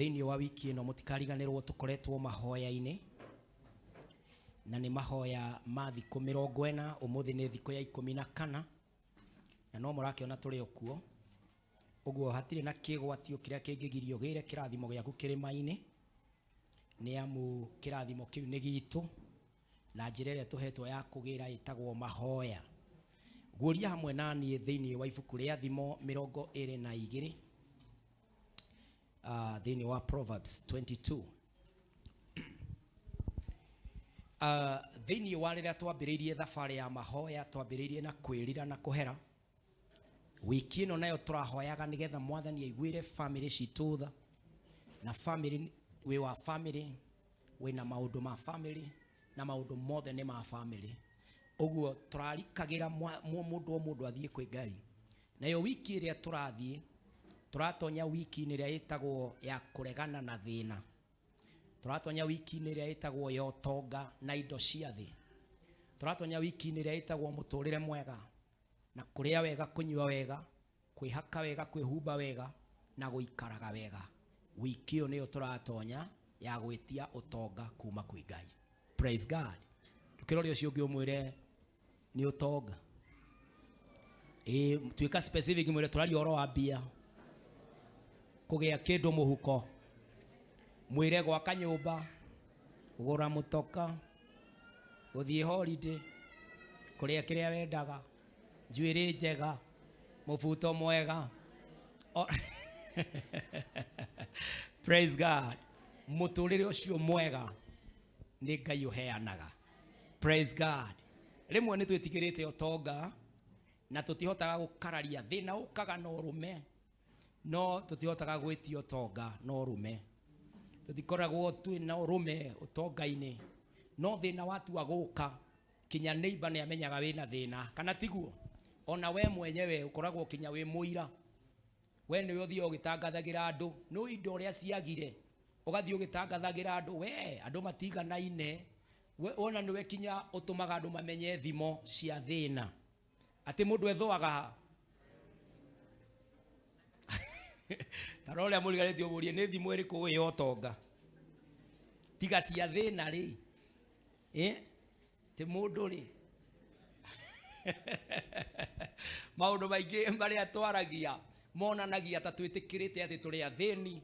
Thĩinĩ wa wiki ĩno mũtikariganĩrwo tũkoretwo mahoya-inĩ na nĩ mahoya ma thikũ 40. Ũmũthĩ nĩ thikũ ya 14 na no mũrakĩona tũrĩ okuo. Ũguo hatirĩ na kĩgwatio kĩrĩa kĩngĩgirio gĩre kĩrathimo gĩaku kĩrĩma-inĩ, nĩ amu kĩrathimo kĩu nĩ gitũ na njĩra ĩrĩa tũhetwo ya kũgĩra ĩtagwo mahoya. Guoria hamwe naniĩ thĩinĩ wa ibuku rĩa thimo 22 thĩinĩ wa Proverbs 22. Thĩinĩ wa rĩrĩa twambĩrĩirie thabarĩ ya mahoya, twambĩrĩirie na kwĩrira na kũhera. Wiki ĩno nayo tũrahoyaga nĩgetha Mwathani aiguĩre family citũ tha, na family we wa family we na maũndũ ma family na maũndũ mothe nĩ ma family. Ũguo tũrarikagĩra mũndũ athiĩ kwĩ Ngai. Nayo wiki ĩrĩa tũrathiĩ, tũratonya wiki-inĩ ĩrĩa ĩtagwo ya kũregana na thĩna. Tũratonya wiki-inĩ ĩrĩa ĩtagwo ya ũtonga na indo cia thĩ. Tũratonya wiki-inĩ ĩrĩa ĩtagwo mũtũrĩre mwega na kũrĩa wega, kũnyua wega, kwĩhaka wega, kwĩhumba wega na gũikaraga wega. Wiki ĩyo nĩyo tũratonya ya gwĩtia ũtonga kuma kwĩ Ngai. Praise God. Tukĩrora ũcio ũngĩ ũmwĩre nĩ ũtonga. Tuĩka specific mwĩre tũraria ũhoro wa mbia, kũgĩa kĩndũ mũhuko, mwĩre gwaka nyũmba, kũgũra mũtoka, gũthiĩ holiday, kũrĩa kĩrĩa wendaga, njuĩrĩ njega, mũbuto mwega. Praise God. Mũtũrĩre ũcio mwega nĩ Ngai ũheanaga. Praise God. Rĩmwe nĩ twĩtigĩrĩte ũtonga na tũtihotaga gũkararia thĩna ũkaga no rũme, no tũtihotaga gwĩtia ũtonga no rũme. Tũtikoragwo twĩna ũrũme ũtonga-inĩ, no thĩna watua gũka kinya neighbor nĩ amenyaga wĩna thĩna, kana tiguo? Ona we mwenyewe ũkoragwo kinya wĩ mũira, we nĩwe ũthiĩ ũgĩtangathagĩra andũ no indo ũrĩa ciagire, ũgathiĩ ũgĩtangathagĩra andũ, we andũ matiganaine. Ona nĩwe kinya ũtũmaga andũ mamenye thimo cia thĩna, atĩ mũndũ ethũaga. Tarore mũriganĩtio mũrie nĩ thimo ĩrĩkũ wĩ ũtonga tiga cia thĩna rĩ, ti mũndũ rĩ. Maũndũ maingĩ marĩa twaragia monanagia ta twĩtĩkĩrĩte atĩ tũrĩ athĩni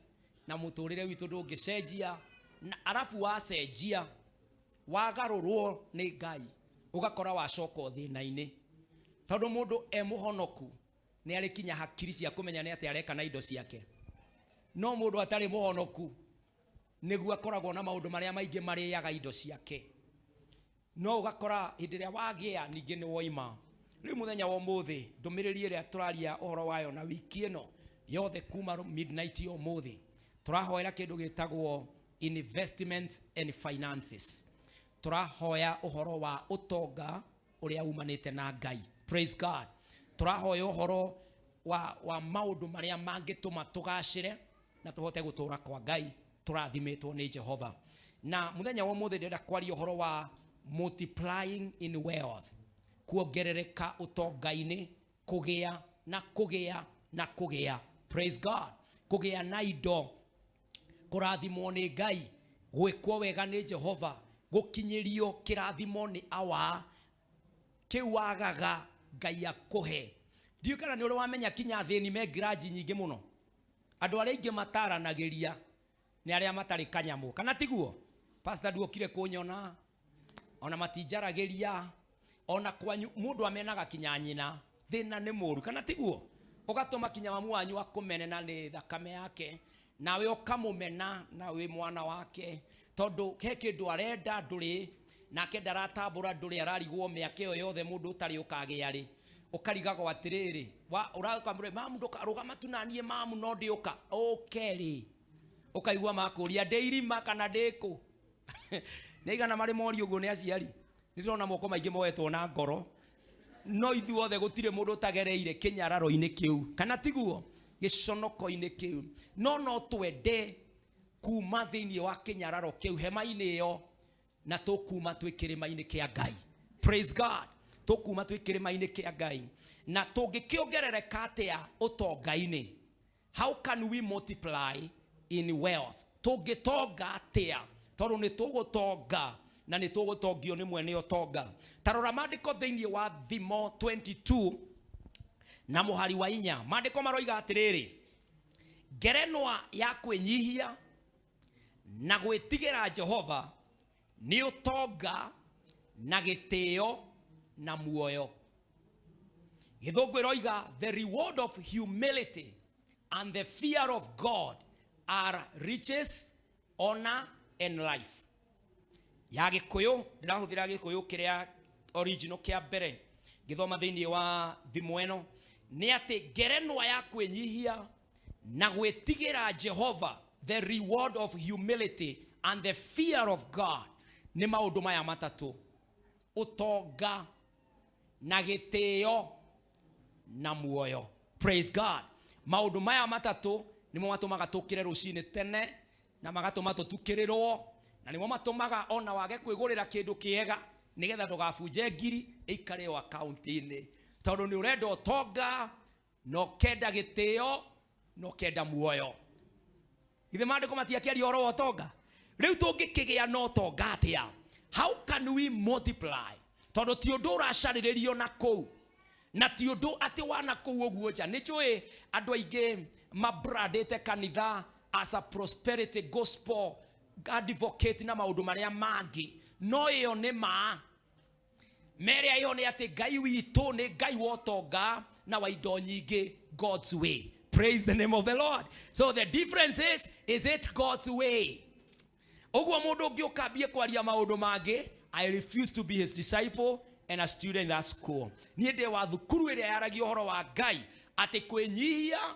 na mũtũrĩre witũ ndũngĩcenjia, na arabu wacenjia wagarũrwo nĩ Ngai ũgakora wacoka thĩna-inĩ, tondũ mũndũ mũhonoku nĩ arĩ kinya hakiri cia kũmenya nĩ atĩ areka na indo ciake. No mũndũ atarĩ mũhonoku nĩguo akoragwo na maũndũ marĩa maingĩ marĩaga indo ciake, no ũgakora hĩndĩ ĩrĩa wagĩa ningĩ nĩ woima. Rĩu mũthenya wa ũmũthĩ ndũmĩrĩri ĩrĩa tũraria ũhoro wayo na wiki ĩno yothe kuma midnight ya ũmũthĩ, tũrahoera kĩndũ gĩtagwo investment and finances. Tũrahoya ũhoro wa ũtonga ũrĩa umanĩte na Ngai. Praise God. Tũrahoya ũhoro wa maũndũ marĩa mangĩtũma tũgacĩre na tũhote gũtũũra kwa Ngai tũrathimĩtwo nĩ Jehova. Na mũthenya wa ũmũthĩ ndĩrenda kwaria ũhoro wa multiplying in wealth, kuongerereka ũtonga-inĩ, kũgĩa na kũgĩa na kũgĩa. Praise God. Kũgĩa na indo, kũrathimwo nĩ Ngai, gwĩkwo wega nĩ Jehova, gũkinyĩrio kĩrathimo nĩ awa, kĩu wagaga Ngai akũhe. Ndiũ kana nĩ ũrĩ wamenya kinya thĩni me grudge nyingĩ mũno. Andũ arĩa aingĩ mataranagĩria nĩ arĩa matarĩ kanyamũ, kana tiguo? Pastor nduokire kũnyona, ona matinjaragĩria, ona kwanyu mũndũ amenaga kinya nyina, thĩna nĩ mũru, kana tiguo? Ũgatũma kinya mamu wanyu akũmenena nĩ thakame yake, nawe ũkamũmena na wĩ mwana wake, tondũ he kĩndũ arenda ndũrĩ, nake ndaratambũra ndũrĩ, ararigwo mĩaka ĩyo yothe mũndũ ũtarĩ ũkagĩa rĩ. Ũkarigagwo atĩrĩrĩ, ũrauka mũrĩ mamu ndũkarũgama tunanie mamu no ndĩũka, ũkerĩ. Ũkaigua makũria ndĩirima kana ndĩkũ. Nĩ igana marĩ mori ũguo nĩ aciari. Nĩ tũrona moko maingĩ moetwo na ngoro, no ithuothe gũtirĩ mũndũ ũtagereire kĩnyararo-inĩ kĩu, kana tiguo? Gĩconoko-inĩ kĩu. No twende kuma thĩinĩ wa kĩnyararo kĩu, hema-inĩ ĩyo, na tũkuma twĩ kĩrĩma-inĩ kĩa Ngai. Praise God. Tũkuma twĩ kĩrĩma-inĩ kĩa Ngai. Na tũngĩkĩongerereka atĩa ũtonga-inĩ? How can we multiply in wealth. Tũngĩtonga atĩa? Tondũ nĩ tũgũtonga na nĩ tũgũtongio nĩ mwene ũtonga. Tarora maandĩko thĩinĩ wa Thimo 22 na mũhari wa 4. Maandĩko maroiga atĩrĩrĩ, ngerenwa ya kwĩnyihia na gwĩtigĩra Jehova nĩ ũtonga na gĩtĩo na muoyo. Gĩthũngũ ĩroiga, the reward of humility and the fear of God are riches, honor and life. Ya Gĩkũyũ, ndĩrahũthĩra Gĩkũyũ kĩrĩa original kĩa mbere gĩthoma thĩinĩ wa thimo ĩno, nĩ atĩ ngerenwa ya kwĩnyihia na gwĩtigĩra Jehova, the reward of humility and the fear of God, nĩ maũndũ maya matatũ: ũtonga na gĩtĩo na muoyo. Praise God. Maũndũ maya matatũ nĩmo matũmaga tũkĩre rũcinĩ tene na magatũma tũtukĩrĩrwo, na nĩmo matũmaga ona wage kwĩgũrĩra kĩndũ kĩega nĩgetha ndũgabunje ngiri ĩikare o akaunti-inĩ, tondũ nĩ ũrenda ũtonga na ũkenda gĩtĩo na ũkenda muoyo. Githĩ maandĩko matiakĩaria ũhoro wa ũtonga? Rĩu tũngĩkĩgĩa na ũtonga atĩa? How can we multiply? Tondũ ti ũndũ ũracarĩrĩrio na kũu, na ti ũndũ atĩ wana kũu ũguo nja. Nĩ njũĩ andũ aingĩ mabrandĩte kanitha as a prosperity gospel advocate na maũndũ marĩa mangĩ, no ĩyo nĩ ma merĩa ĩyo nĩ atĩ Ngai witũ nĩ Ngai wa ũtonga na wa indo nyingĩ, God's way. Praise the name of the Lord. So the difference is it God's way? Ũguo mũndũ ũngĩ ũkambie kwaria maũndũ mangĩ, I refuse to be his disciple and a student in that school. Niĩ ndĩ wa thukuru ĩrĩa yaragia ũhoro wa Ngai, atĩ kwĩnyihia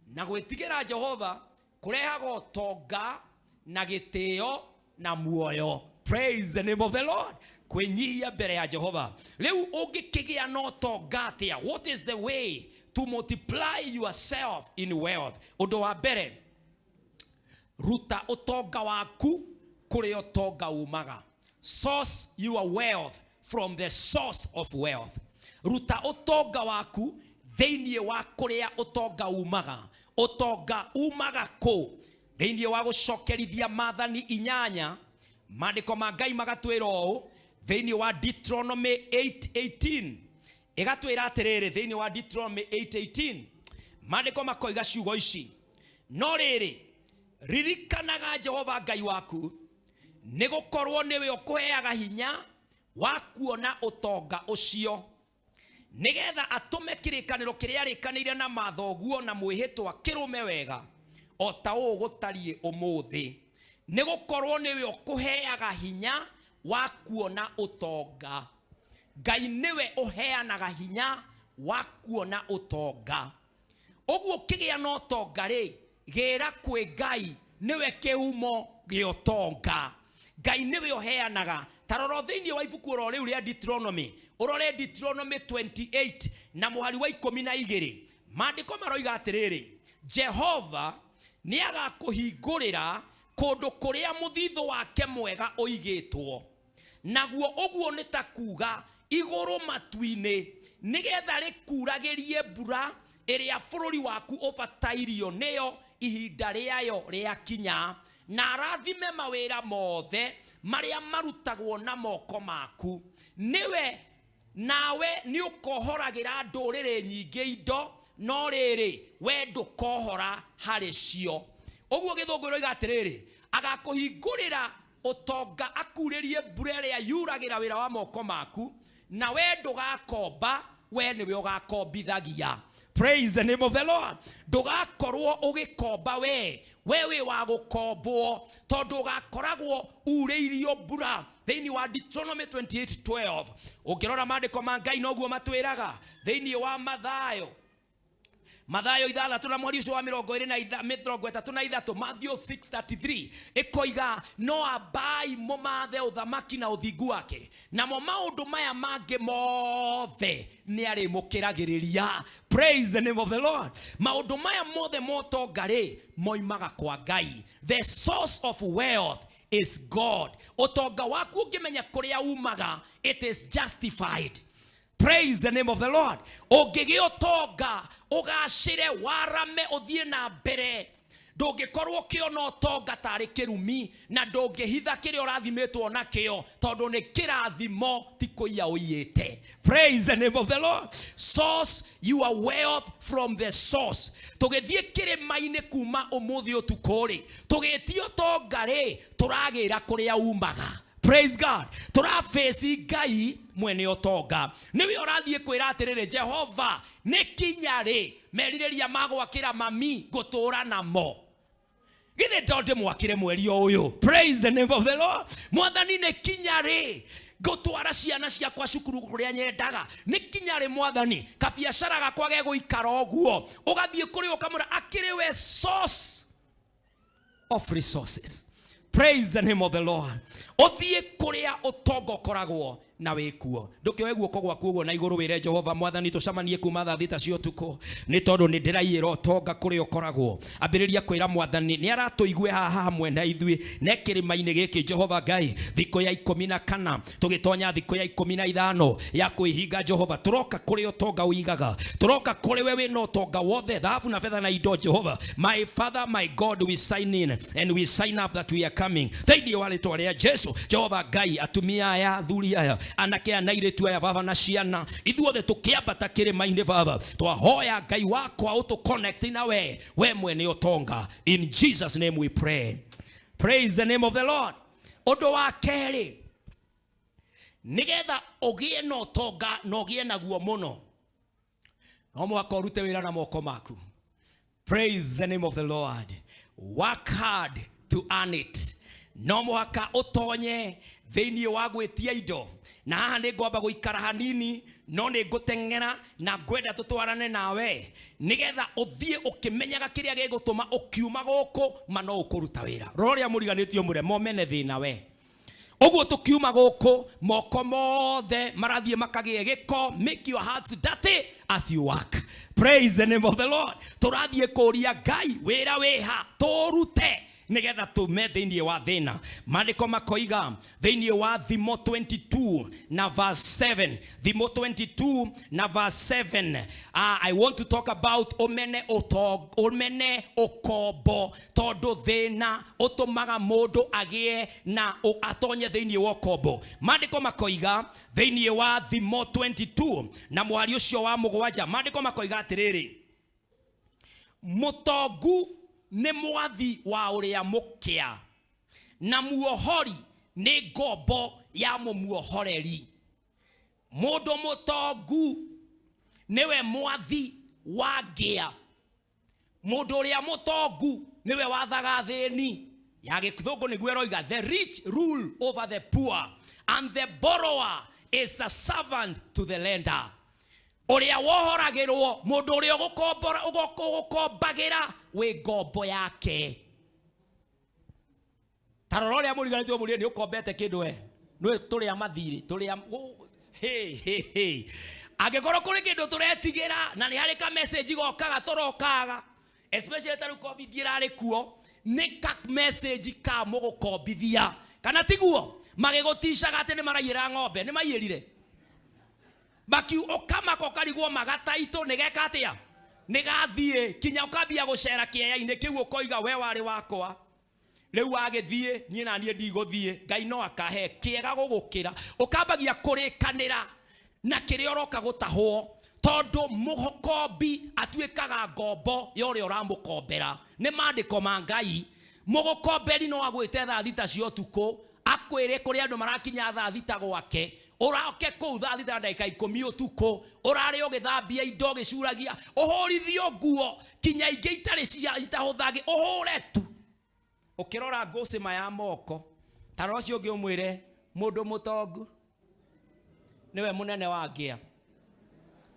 na gwĩtigĩra Jehova kũrehaga ũtonga na gĩtĩo na muoyo. Praise the name of the Lord. Kwĩnyihia mbere ya Jehova. Rĩu ũngĩkĩgĩa na ũtonga atĩa? What is the way to multiply yourself in wealth? Ũndũ wa mbere, ruta ũtonga waku kũrĩa ũtonga umaga. Source your wealth from the source of wealth. Ruta ũtonga waku thĩinĩ wa kũrĩa ũtonga umaga. Ũtonga umaga kũ? Thĩinĩ wa gũcokerithia Maathani 8, maandĩko ma Ngai magatwĩra ũũ thĩinĩ wa Deuteronomy 8:18. Ĩgatwĩra atĩrĩrĩ thĩinĩ wa Deuteronomy 8:18, maandĩko makoiga ciugo ici: no rĩrĩ, ririkanaga Jehova Ngai waku, nĩ gũkorwo nĩwe ũkũheaga hinya wa kuona ũtonga ũcio, nĩgetha atũme kĩrĩkanĩro kĩrĩa arĩkanĩire na mathoguo na mwĩhĩtwa kĩrũme wega, o ta ũũ gũtariĩ ũmũthĩ. Nĩ gũkorwo nĩwe ũkũheaga hinya wa kuona ũtonga. Ngai nĩwe ũheanaga hinya wa kuona ũtonga. Ũguo kĩgĩa na ũtonga rĩ, gĩra kwĩ Ngai nĩwe kĩhumo gĩa ũtonga. Ngai nĩwe ũheanaga. Tarora thĩinĩ wa ibuku oro rĩu rĩa Deuteronomy, ũrore Deuteronomy 28 na mũhari wa 12, maandĩko maroiga atĩrĩrĩ, Jehova nĩ agakũhingũrĩra kũndũ kũrĩa mũthithũ wake mwega ũigĩtwo. Naguo ũguo nĩ ta kuga igũrũ matu-inĩ, nĩgetha rĩkuragĩrie mbura ĩrĩa bũrũri waku ũbatairio nĩyo ihinda rĩayo rĩakinya, na arathime mawĩra mothe marĩa marutagwo na moko maku. Niwe nawe nĩ ũkohoragĩra ndũrĩrĩ nyingĩ indo, no rĩrĩ we ndũkohora harĩ cio. Ũguo Gĩthũngũ ĩroiga atĩrĩrĩ, agakũhingũrĩra ũtonga, akurĩrie mbura ĩrĩa yuragĩra wĩra wa moko maku, na we ndũgakomba, we nĩwe ũgakombithagia. Praise the name of the Lord. Ndũgakorwo ũgĩkomba we wĩ wa gũkombwo, tondũ ũgakoragwo urĩirio mbura. Thĩinĩ wa Deuteronomy 28:12, ũngĩrora maandĩko ma Ngai noguo matwĩraga thĩinĩ wa Mathayo 6 na mweri ũcio wa 33, Matthew 6:33, ĩkoiga no ambai mũmathe ũthamaki na ũthingu wake, namo maũndũ maya mangĩ mothe nĩ arĩmũkĩragĩrĩria. Praise the name of the Lord. Maũndũ maya mothe motonga rĩ moimaga kwa Ngai. The source of wealth is God. Ũtonga waku ũngĩmenya kũrĩa umaga, it is justified. Praise the name of the Lord. Ũngĩgĩa ũtonga ũgacĩre, warame, ũthiĩ na mbere, ndũngĩkorwo kĩona ũtonga tarĩ kĩrumi na ndũngĩhitha kĩrĩa ũrathimitwo nakĩo tondũ nĩ kĩrathimo ti kũiya ũiyĩte. Praise the name of the Lord. Source your wealth from the source. Tũgĩthiĩ kĩrĩma-inĩ kuma ũmũthĩ ũtukũ-rĩ, tũgĩtio ũtonga-rĩ, tũragĩra kũrĩa umaga. Praise God. Turafesi Ngai mwene ũtonga. Niwe ũrathiĩ kwĩra atĩrĩrĩ, Jehova nĩ kinya rĩ merirĩria magwakĩra mami ngũtũra namo. Githĩ ndĩmwakĩre mweri ũyũ. Praise the name of the Lord. Mwathani nĩ kinya rĩ ngũtwara ciana ciakwa cukuru kũrĩa nyendaga. Nĩ kinya rĩ Mwathani kabiacara gakwa gegũikara ũguo. Ũgathiĩ kũrĩ ũkamũra akĩrĩ we source of resources. Praise the name of the Lord. Othie kuria ũtonga koragwo na wĩkuo. Ndũkĩoe guoko gwaku ũguo na igũrũ wĩre Jehova Mwathani tũcamanie kuma thaa thita cia ũtukũ nĩ tondũ nĩ ndĩraiyĩra ũtonga kũrĩa ũkoragwo. Ambĩrĩria kwĩra Mwathani nĩ aratũigue haha hamwe na ithuĩ na kĩrĩma-inĩ gĩkĩ Jehova Ngai thikũ ya 14 tũgĩtonya thikũ ya 15 ya kwĩhinga Jehova. Tũroka kũrĩ ũtonga ũigaga, tũroka kũrĩ we wĩna ũtonga wothe thahabu na fedha na indo Jehova. My Father, my God, we sign in and we sign up that we are coming. Thĩinĩ wa rĩĩtwa rĩa Jesu Jehova Ngai atumia aya athuri aya anake ana airĩtu aya baba na ciana ithuothe tũkĩambata kĩrĩma-inĩ baba twahoya Ngai wakwa ũtũ connect na we mwene ũtonga. In Jesus name we pray. Praise the name of the Lord. Ũndũ wa kerĩ, nĩgetha ũgĩe na ũtonga na ũgĩe naguo mũno no mũhaka ũrute wĩra na moko maku. Praise the name of the Lord. Work hard to earn it. No mũhaka ũtonye thĩinĩ wa gwĩtia indo. Na haha nĩ ngwamba gũikara hanini no nĩ ngũteng'era na ngwenda tũtwarane nawe nĩgetha ũthiĩ ũkĩmenyaga kĩrĩa gĩgũtũma ũkiuma gũkũ ma no ũkũruta wĩra. Rũrĩa mũriganĩtio mũremo mene thĩna we. Ũguo tũkiuma gũkũ moko mothe marathiĩ makagĩe gĩko. Make your hearts dirty as you work. Praise the name of the Lord. Tũrathiĩ kũria Ngai wĩra wĩha tũrute nĩgetha tume thĩinĩ wa thĩna. Maandĩko makoiga thĩinĩ wa Thimo 22 na verse 7. Thimo 22 na verse 7. I want to talk about omene okombo tondũ thĩna ũtũmaga mũndũ agĩe na atonye thĩinĩ wa okombo. Maandĩko makoiga thĩinĩ wa Thimo 22 na mwari ũcio wa mũgwanja. Maandĩko makoiga atĩrĩrĩ, mũtongu nĩ mwathi wa ũrĩa mũkĩa na muohori nĩ ngombo ya mũmuohoreri. Mũndũ mũtongu nĩwe mwathi wa ngĩa. Mũndũ ũrĩa mũtongu nĩwe wathaga thĩni. Ya gĩthũngũ nĩguo eroiga the rich rule over the poor and the borrower is a servant to the lender. Ũrĩa wohoragĩrwo mũndũ ũrĩa ũgũkombagĩra wĩ ngombo yake. Tarora ũrĩa mũriganĩtio mũrĩe nĩ ũkombete kĩndũ we nĩ tũrĩa mathirĩ tũrĩa angĩkorwo kũrĩ kĩndũ tũretigĩra na nĩ harĩ ka message gokaga tũrokaga especially tarĩ COVID ĩrarĩ kuo nĩ ka message ka mũgũkombithia kana tiguo magĩgũtishaga atĩ nĩ maraiyĩra ng'ombe nĩ maiyĩrire baki okamako karigwo magataito nĩgeka atĩa nĩgathiĩ kinya ũkambia gũcera kĩeya-inĩ kĩu ũkoiga we warĩ wakwa rĩu agĩthiĩ niĩ na niĩ ndigũthiĩ Ngai no akahe kĩega gũgũkĩra ũkambagia kũrĩkanĩra na kĩrĩa ũroka gũtahwo tondũ mũkombi atuĩkaga ngombo ya ũrĩa ũramũkombera. Nĩ maandĩko ma Ngai. Mũgũkomberi no agwĩte thaa thita cia ũtukũ akwĩre kũrĩ andũ marakinya thaa thita gwake ũroke kũu thaa thita ndagĩka 10 ũtukũ ũrarĩ ũgĩthambia indo gĩcuragia ũhũrithio nguo kinya ingĩ itarĩ citahũthage ũhũre tu ũkĩrora ngũcima ya moko. Tarora ũcio ũngĩ ũmwĩre mũndũ mũtongu nĩwe mũnene wa ngĩa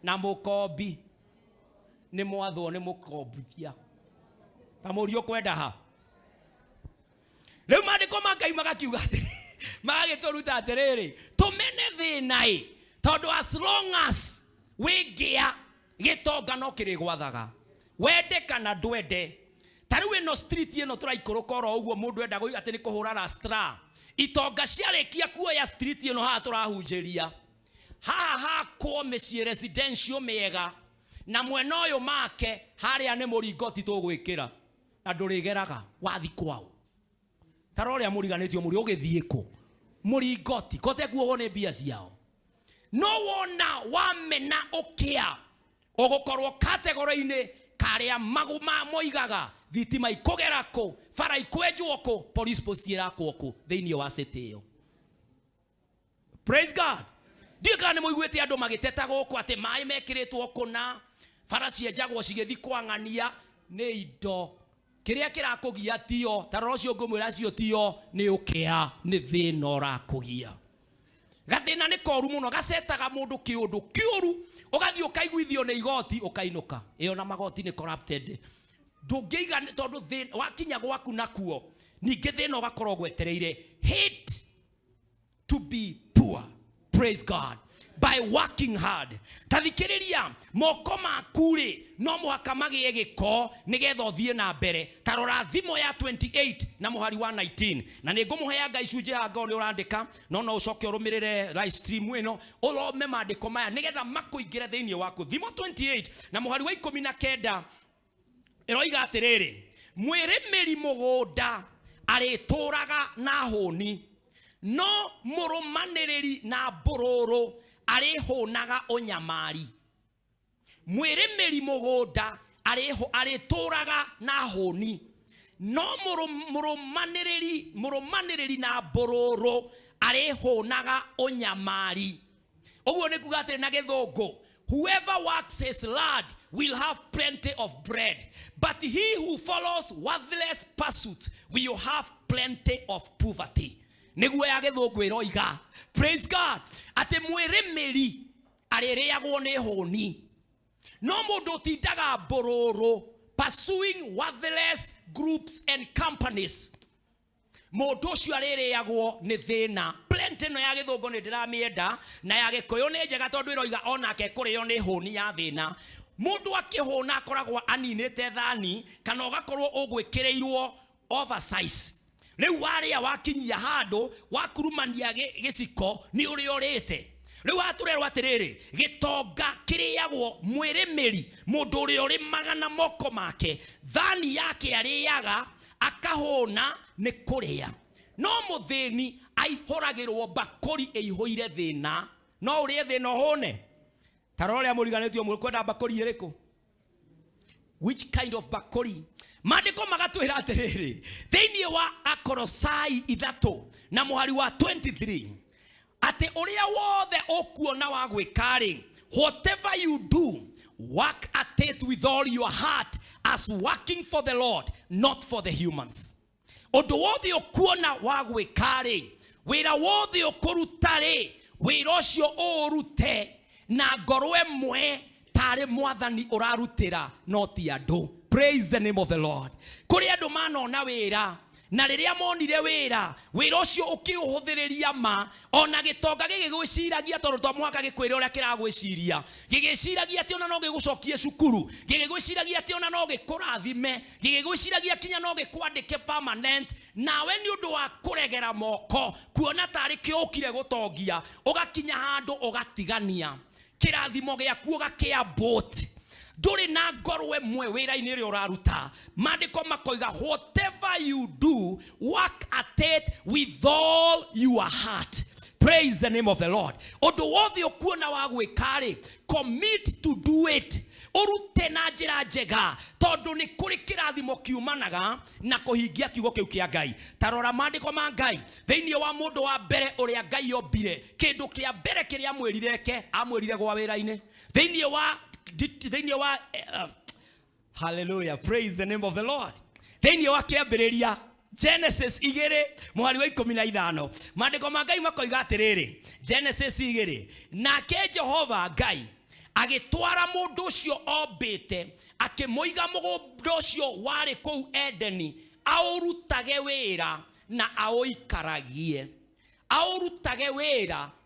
na mũkombi nĩ mwathwo nĩ mũkombithia. Kamũriũ kwenda ha rĩu maandĩko ma Ngai magakiuga atĩrĩ magagĩtũruta atĩrĩrĩ tũmene thĩna tondũ as long as wĩngĩa gĩtonga no kĩrĩ gwathaga wende kana ndwende. Tarĩu ĩno street ĩno tũraikũrũka oro ũguo mũndũ enda gũiga atĩ nĩ kũhũra rastra itonga ciarĩkia kuoya street ĩno haha tũrahunjĩria haha hakwo mĩciĩ residential mĩega na mwena ũyũ make harĩa nĩ mũringoti tũgwĩkĩra na ndurigeraga wathi kwao. Taroria muriganitio muri ugithieko muringoti kote kuo wone bia ciao no wona wamena ukia ugukorwo category-ini karia maguma moigaga thitima ikugerako bara ikwenjwoko police post irakwoko thiini wa city yo. Praise God. Ndikane muiguite andu magiteta guku ati mai mekiritwo kuna bara cienjagwo cigithi kwang'ania ni indo kiria kirakugia tio tarocio ngumwira cio tio ni ukia ni thina urakugia gathina ni koru muno gacetaga mundu kiundu kiuru ugathi ukaiguithio ni igoti ukainuka iyo na magoti ni corrupted ndungiiga tondu thina wakinya gwaku nakuo ningi thina ugakorwo gwetereire hate to be poor. Praise God. By working hard. Tathikiriria moko makuri no muhaka magie giko nigetha uthie na mbere. Tarora thimo ya 28 na muhari wa 19 na ningumuheanga icunje hanga ni urandika no ucoke urumirire live stream ino urome mandiko maya nigetha makuingire thiini waku. Thimo 28 na muhari wa 19 iroiga atiriri mwirimiri mugunda arituraga na huni no murumaniriri na bororo arihonaga onyamari. Mwirimiri mugunda arituraga na honi no murumaniriri na bororo arihonaga onyamari. Oguo ni kuga atiri na githungu whoever works his land will have plenty of bread, but he who follows worthless pursuits will have plenty of poverty. Niguo ya githungu iroiga. Praise God. Ate mwirimiri aririagwo ni honi no mundu tindaga bororo pursuing worthless groups and companies. Mundu ucio aririagwo ni thina. Plenty no ya githungu ni ndiramienda na ya gikuyu ni njega tondu iroiga onake kurio ni honi ya thina. Mundu akihona akoragwo aninite thani kana ugakorwo ugwikirirwo oversize. Riu waria wakinyia handu wakurumania giciko ni uri urite. Riu aturerwa atiriri gitonga kiriagwo mwirimiri mundu uri uri magana moko make thani yake ariaga akahona ni kuria no muthini aihoragirwo bakori eihoire thina no uri thina hone. Taroria muriganitio mukwenda bakori iriku? Which kind of bakori? Mandiko magatwira atiriri thiini wa Akolosai 3 na muhari wa 23 ati uria wothe ukuona wa gwikari whatever you do work at it with all your heart as working for the Lord not for the humans. Undu wothe ukuona wa gwikari wira wothe ukurutari wira ucio urute na ngoro imwe tari mwathani urarutira no ti andu. Praise the name of the Lord. Kuri andu manona wira na riria monire wira ucio ukiuhuthiriria ma ona gitonga gigigwiciragia tondu to mwaka gikwira uria kiragwiciria gigiciragia ati ona no gigucokie cukuru gigigwiciragia ati ona no gikurathime gigigwiciragia kinya no gikwandike permanent nawe ni undu wa kuregera moko kuona tari kiukire gutongia ugakinya handu ugatigania kirathimo giaku ugakia bot nduri na ngoro emwe wira-ini ri uraruta. Mandiko makoiga whatever you do work at it with all your heart. Praise the name of the Lord. Undu wothe ukuona wa gwikari commit to do it. Urute na njira njega tondu ni kuri kirathimo kiumanaga na kuhingia kiugo kiu kia Ngai. Tarora mandiko ma Ngai thiini wa mundu wa mbere uria Ngai yombire kindu kia mbere kiria amwirireke amwirire gwa wira-ini thiini wa hallelujah, praise the name of the Lord. Thiini wa kiambiriria Genesis 2 muhari wa 15 mandiko ma Ngai makoiga atiriri Genesis 2 nake Jehova Ngai agitwara mundu ucio ombite akimuiga mugunda ucio wari kou Edeni aurutage wira na auikaragie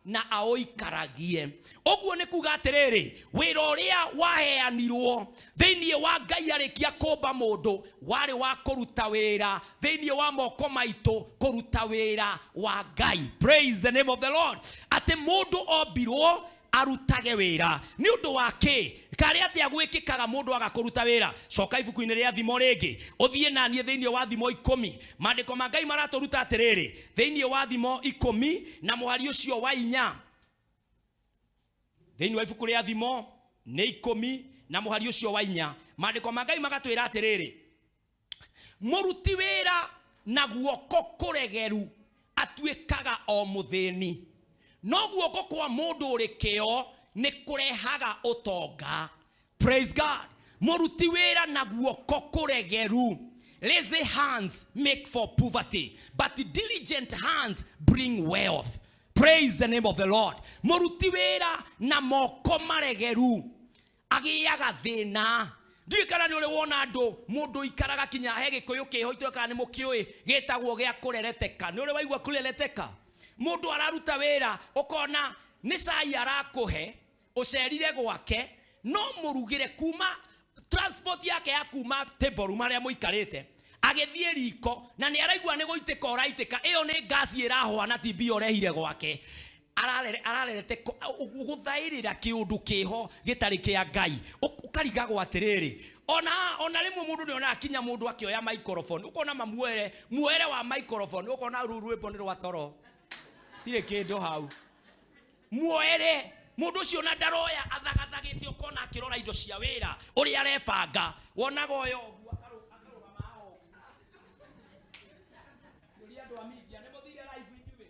na auikaragie. Oguo ni kuga atiriri wira uria waheanirwo thiini wa Ngai arikia kumba mundu wari wa kuruta wira thiini wa moko maitu kuruta wira wa Ngai. Praise the name of the Lord. Ati mundu ombirwo arutage wira ni undu wake kari atia gwikikaga mundu agakuruta wira. Coka ibuku-ini ria thimo ringi uthie na nie thiini wa thimo 10. Maandiko ma Ngai maraturuta atiriri thiini wa thimo 10 na muhari ucio wa 4. Thiini wa ibuku ria thimo ni 10 na muhari ucio wa 4. Maandiko ma Ngai magatwira atiriri muruti wira na guoko kuregeru atuikaga o muthini, no guoko kwa mundu uri kio ni kurehaga utonga. Praise God. Muruti wira na guoko kuregeru, lazy hands make for poverty, but diligent hands bring wealth. Praise the name of the Lord. Muruti wira na moko maregeru agiaga thina. Ndikana ni uri wona andu mundu ikaraga kinya he gikuyu kiho itoka ni mukiui gitagwo gia kurereteka. Ni uri waigua kurereteka? Mundu araruta wira ukona ni cai arakuhe ucerire gwake, no murugire kuma transport yake ya kuma table maria muikarite agithie riko na ni araigua ni goitika oraitika. Iyo ni gas irahwa na TB orehire gwake. Ararerete guthairira kiundu kiho gitari kia Ngai. Ukariga gwatiriri ona rimwe mundu ni ona akinya mundu akioya microphone ukona muere wa microphone ukona rurwepo ni rwa toro tire kindu hau muere mundu ucio na ndaroya athagathagite ukona akirora indo cia wira uri arebanga wonaga uyo akarugama ho uri andu a media ne muthire live injuwe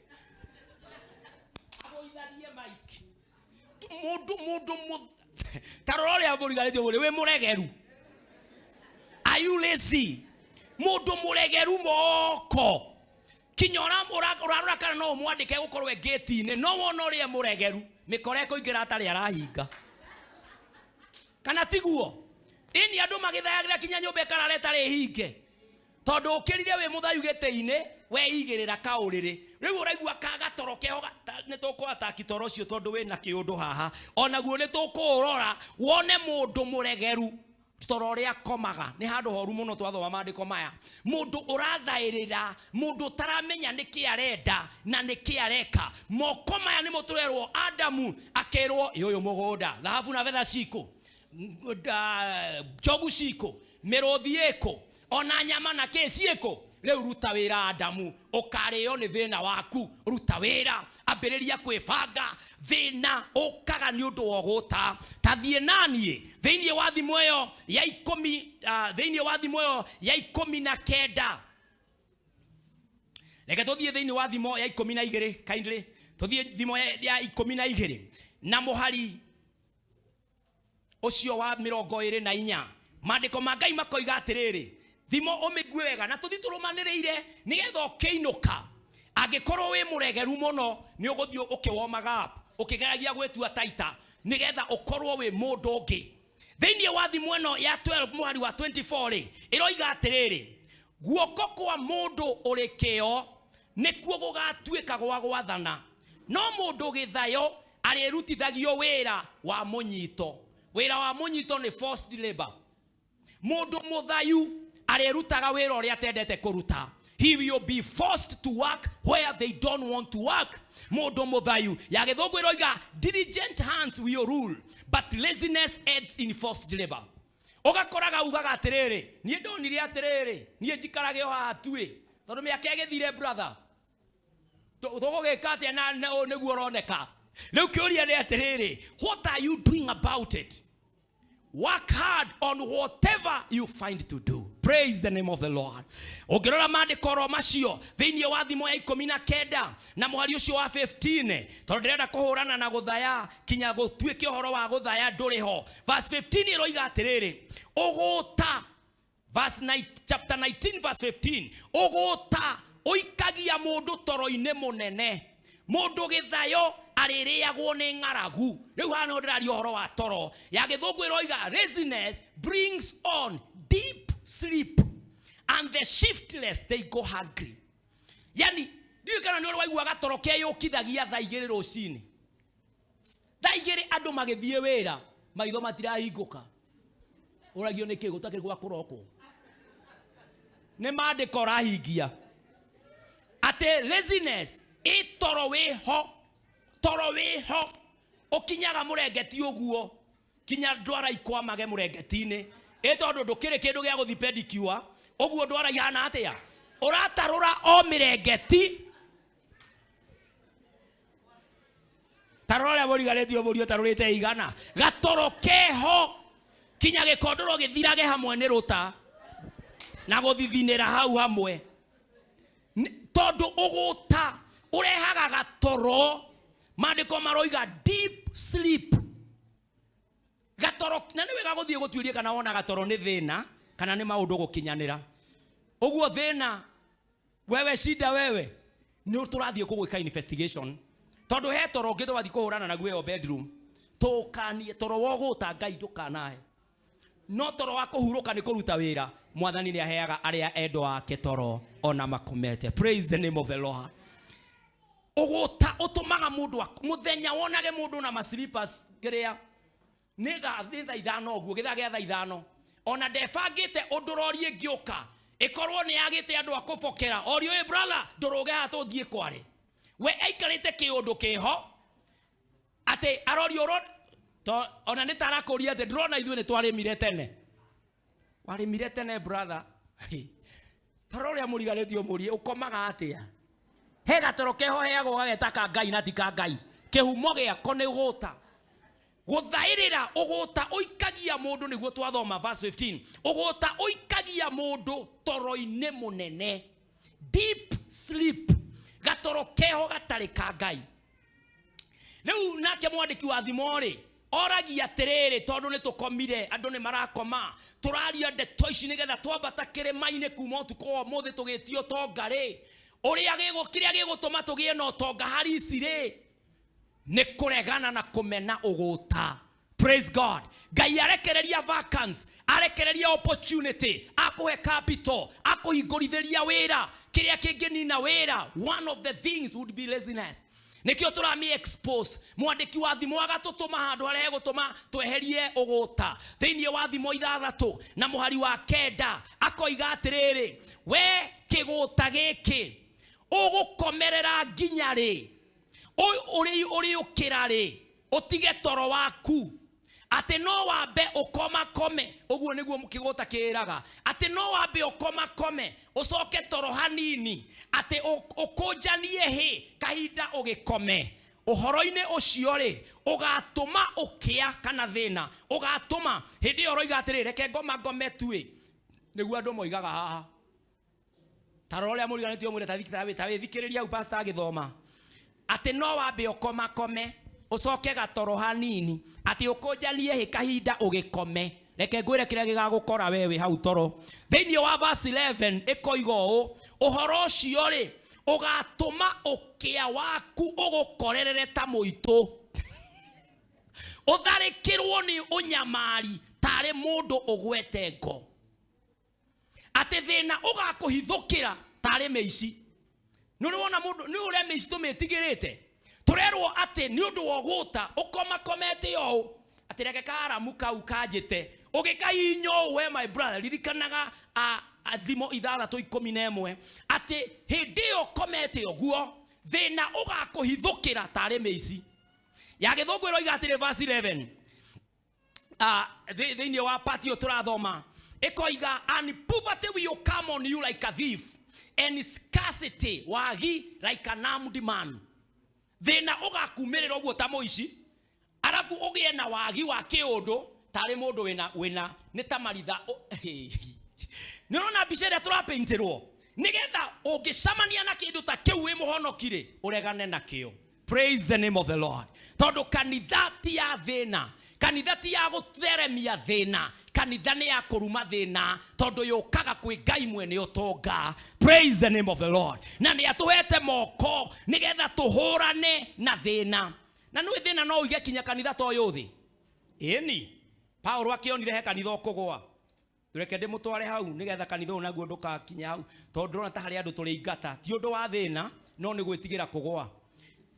agoitharie mic mundu tarore aburigarite uri we muregeru. Are you lazy? Mundu muregeru moko kinyora urarora kana no mwandike gukorwe gate-ini no wona uri muregeru mikore ko ingira atari arahinga kana tiguo. Ini andu magithayagira kinya nyumba karareta ri hinge tondu ukirire we muthayu gite-ini we igirira kauriri riu uraigua kagatoro keho ni tuko ataki toro cio tondu we na kiundu haha onaguo ni tukurora wone mundu muregeru toro ria komaga ni handu horu muno twathoma maandiko maya. Mundu urathairira mundu taramenya niki arenda na niki areka. Moko maya ni muturerwo Adamu akerwo yoyo mugunda thahabu na betha ciko jobu ciko mirothi eko ona nyama na kesi eko. Riu ruta wira Adamu ukario ni thina waku. Ruta wira ambiriria kwibanga thina ukaga ni undu wa guta tathie nanie thiini wa thimo yo ya 10 thiini wa thimo yo ya 19. Reke tuthie thiini wa thimo ya 12 kindly tuthie thimo ya 12 na muhari ucio wa 24. Maandiko ma Ngai makoiga atiriri thimo umigwe wega na tuthi turumaniriire nigetha ukiinuka. Angikorwo wi muregeru muno ni uguthio ukiwomaga ukigeragia gwetua taita nigetha ukorwo wi mundu ungi. Thiini wa thimo eno ya 12 muhari wa 24 iroiga atiriri guoko kwa mundu uri kio nikuo gugatuika gwa gwathana, no mundu githayo arirutithagio wira wa munyito. Wira wa munyito ni forced labor. Mundu muthayu arirutaga wira uria atendete kuruta. He will be forced to work where they don't want to work. Mundu muthayu ya githungu iroiga diligent hands will rule, but laziness aids in forced labor. Ugakoraga ugaga atiriri nie ndonire atiriri nie njikarage o haha tui tondu miaka igithire brother tugugika atia na niguo roneka. Riu kiuria ni atiriri what are you doing about it? Work hard on whatever you find to do. Praise the name of the Lord. Ugirora maandiko ro macio thiini wa thimo ya 19 na muhari ucio wa 15 tondu ndirenda kuhurana na guthaya kinya gutuike uhoro wa guthaya nduriho. Verse 15 iroiga atiriri uguta verse 9 chapter 19 verse 15 uguta uikagia mundu toro-ini munene. Mundu githayo aririagwo ni ngaragu. Riu hano ndirari uhoro wa toro ya githungu iroiga laziness brings on deep sleep and the shiftless they go hungry. Yani ndiyo kana ni waigua gatoro keyukithagia thaa 2 rucini. Thaa 2 andu magithie wira maitho matirahinguka. Uragio niki gutakiri gwa kuroko. Ni maandiko rahingia. Ate laziness toro we ho okinyaga murengeti uguo kinya ndwara ikwamage murengetine etondu ndukire kindu gya guthi pedicure uguo ndwara ihana atia uratarura o mirengeti tarora borigaretio borio tarurite igana gatoro keho kinya gikondoro githirage hamwe ni ruta na guthithinira hau hamwe tondu uguta urehaga gatoro mandiko maroiga deep sleep gatoro na niwe gaguthie gutuirie kana wona gatoro ni thina kana ni maundu gukinyanira uguo thina wewe shida wewe ni turathie kugwika investigation tondu he toro ngi twathi kuhurana na gwe bedroom tukanie toro woguta ngai ndukanahe no toro wa kuhuruka ni kuruta wira mwathani ni aheaga aria endo ake toro ona makomete. Praise the name of the Lord. Uguta utumaga mundu muthenya wonage mundu na maslippers gerea niga thitha ithano guo githa gya ithano ona ndebangite undurorie ngioka ikorwo ni agite andu akubokera orio e brother nduruge hatu thie kware we aikarite kiundu kiho ati arorio to ona nitarakuria ati ndrona ithuĩ nĩ twarimire tene warimire tene brother taroria murigaretio murie ukomaga atia he gatoro keho heago gagetaka ngai na tika ngai kihumo giako ni guta guthairira uguta uikagia mundu niguo twathoma verse 15 uguta uikagia mundu toro-ine munene deep sleep gatoro keho gatarika ngai riu nake mwandiki wa thimo ri oragia tiriri tondu ni tukomire andu ni marakoma turaria ndeto ici nigetha twambata kirima-ini kuma utuko muthi tugitio tonga ri uria kiria gigutuma tugie no tonga hari ici ri ni kuregana na kumena uguta. Praise God. Ngai arekereria vacancies, arekereria opportunity, akuhe capital, akuhingũrithiria wira kiria kinginina wira. One of the things would be laziness. Nikio turami expose mwandiki wa thimo agatutuma handu haria gutuma tweherie uguta thiini wa thimo 6 na muhari wa 9 akoiga atiriri we kiguta giki ugukomerera nginya ri uri ukira ri utige toro waku ati no wambe ukoma kome uguo niguo kiguta kiraga ati no wambe ukoma kome ucoke toro hanini ati ukunjanie hi kahinda ugikome uhoro-ini ucio ri ugatuma ukia kana thina ugatuma hindi oroiga atiri reke ngoma ngome tui niguo andu moigaga haha taroria muriganitio mwire tawi thikiriria au pastor agithoma ati no wambe ukoma kome ucoke gatoro hanini ati ukunjanie hi kahinda ugikome reke ngwire kiria gigagukora wewe hau toro thiini wa verse 11 ikoiga uu uhoro ucio ri ugatuma ukia waku ugukorerere ta muito utharikirwo ni unyamari tari mundu ugwete ngo ati thina ugakuhithukira tari meici nuriwona mundu ni ure meici tumetigirite turerwo ati ni undu woguta ukoma komete yo ati reke karamu kau kanjite ugikahinyo we my brother ririkanaga thimo 6:11 ati hindi yo komete oguo thina ugakuhithukira tari meici ya githungu iroiga atiri verse 11 thiini wa patio turathoma ikoiga and poverty will come on you like a thief and scarcity wagi like an armed man thina ugakumirira oguo ta muici arafu ugie na wagi wa kiundu tari mundu wina ni ta maritha nirona bica iria turapaintirwo nigetha ungicamania na kindu ta kiu wi muhonokire uregane nakio. Praise the name of the Lord. Tondu kanitha ti ya thina, kanitha ti ya gutheremia thina, kanitha ni ya kuruma thina tondu yukaga kwi Ngai mwene utonga. Praise the name of the Lord. Na ni atuhete moko nigetha tuhurane na thina. Na nui thina no uige kinya kanitha to yuthi ini Paulo akionire he kanitha ukugwa tureke ndimutware hau nigetha kanitha unaguo ndukakinya hau tondu ndona ta hari andu turi ingata ti undu wa thina no ni gwitigira kugwa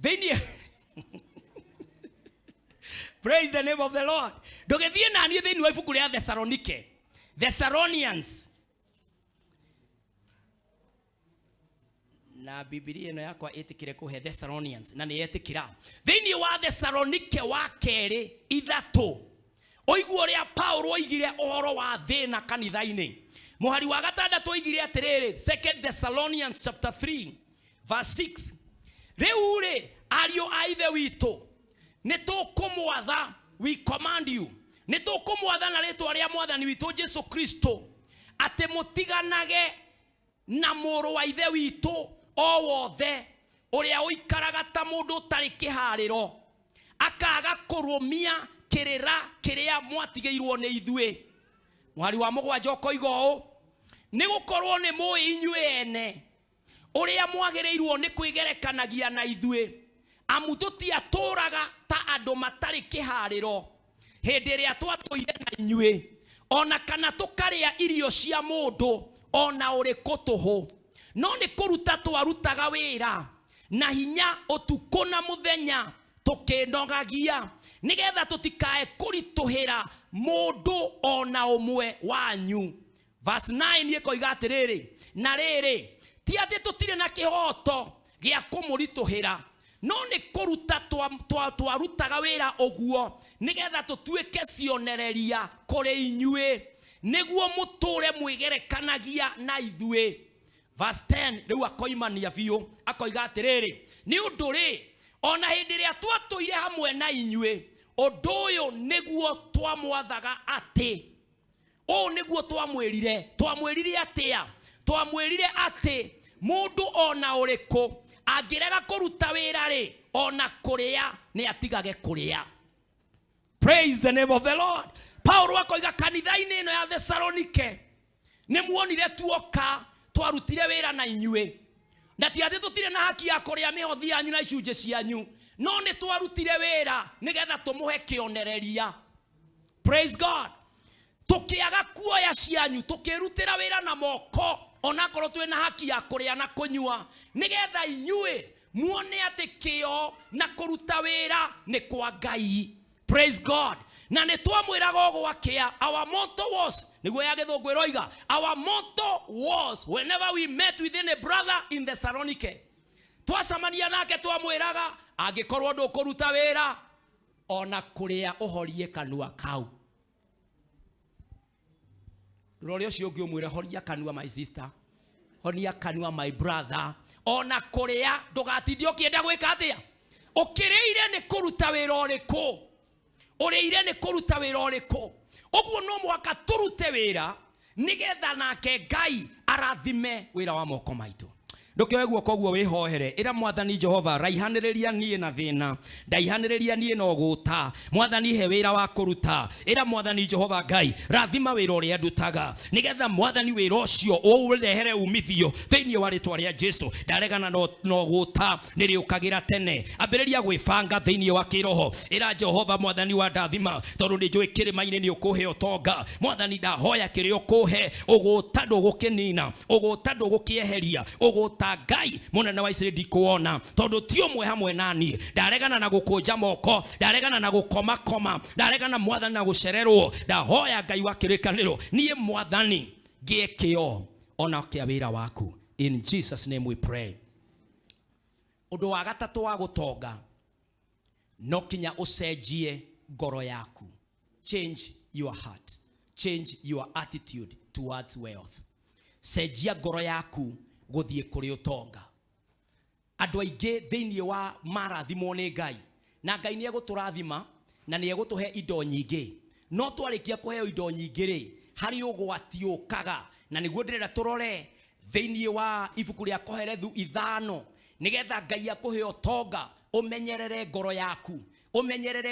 thiini. Praise the name of the Lord. Ndugithie nani thiini wa ibuku ria Thessalonians na Biblia ino yakwa itikire kuhe Thessalonians na ni yetikira thiini wa Thessalonike wa keri 3 oiguo ria Paulo oigire ohoro wa thina kanitha-ini muhari wa 6 oigire atiriri 2 Thessalonians chapter 3 verse 6 riu ri ario aithe witu nitukumwatha we command you nitukumwatha na ritwa ria mwathani witu Jesu Kristo ati mutiganage na muru wa ithe witu o wothe uria uikaraga ta mundu tari kihariro akaga kurumia kirira kiria mwatigeirwo ni ithue mwari wa mugwanja okoigo ni gukorwo ni mui inyue ene uria mwagireirwo ni kwigerekanagia na ithue amu tutiaturaga ta andu matari kihariro hindi ria twatũire na inyue ona kana tukaria irio cia mundu ona uriku tuhu no ni kuruta twarutaga wira na hinya utuko na muthenya tukinogagia nigetha tutikae kurituhira mundu ona umwe wanyu. Verse 9 ikoiga atiriri na riri ti ati tutire na kihoto gia kumurituhira no ni kuruta twarutaga wira oguo nigetha tutuike cionereria kuri inyue niguo muture mwigerekanagia na ithue. Verse 10 riu akoimania biu akoiga atiriri ni undu ri ona hindi ria twatũire hamwe na inyue undu uyu niguo twamwathaga ati o niguo twamwirire atia twamwirire ati mundu ona uriku angirega kuruta wira ri ona kuria ni atigage kuria. Praise the name of the Lord. Paulo akoiga kanitha-ini ino ya Thessalonike ni muonire tuoka twarutire wira na inyue na ti ati tutire na haki ya kuria mihothi yanyu na icunje cianyu no ni twarutire wira nigetha tumuhe kionereria. Praise God. Tukiaga kuoya cianyu tukirutira wira na moko ona korwo twi na haki ya kuria na kunyua nigetha inyue muone ati kio na kuruta wira ni kwa Ngai. Praise God. Na ne twamwiraga gwakia our motto was niguo ya githungu iroiga our motto was whenever we met within a brother in Thessalonike twacamania nake twamwiraga angikorwo ndukuruta wira ona kuria uhorie kanua kau. Rori ucio ungi umwire horia kanua my sister horia kanua my brother ona kuria ndugatindie ukienda gwika atia ukiriire ni kuruta wira uriku uriire ni kuruta wira uriku oguo no mwaka turute wira nigetha nake Ngai arathime wira wa moko maitu. Nduke guo koguo wihohere ira mwathani Jehova raihaniriria nie na thina ndaihaniriria nie no guta mwathani he wira wa kuruta ira mwathani Jehova Ngai rathima wira uria ndutaga nigetha mwathani wira ucio urehere umithio thiini wa ritwa ria Jesu ndaregana no guta niriukagira tene ambiriria gwibanga thiini wa kiroho ira Jehova mwathani wa ndathima tondu ni njui kirima-ini ni ukuhe utonga mwathani ndahoya kirio kuhe uguta ndugukinina uguta ndugukieheria uguta Ngai munene wa Israeli kuona tondu ti umwe hamwe nani ndaregana na gukunja moko ndaregana na gukoma koma ndaregana mwathani na gucererwo ndahoya Ngai wa kirikaniro nie mwathani giekio ona kia wira waku in Jesus name we pray. Undu wa gatatu wa gutonga no kinya ucenjie ngoro yaku. Change your heart, change your attitude towards wealth. Cenjia ngoro yaku guthie kuri utonga. Andu aingi thiini wa marathimo ni Ngai na Ngai ni eguturathima na ni egutuhe indo nyingi no twarikia kuheo indo nyingi ri hari ugwati ukaga na niguo ndirenda turore thiini wa ibuku ria Koherethu 5 nigetha Ngai akuhe utonga umenyerere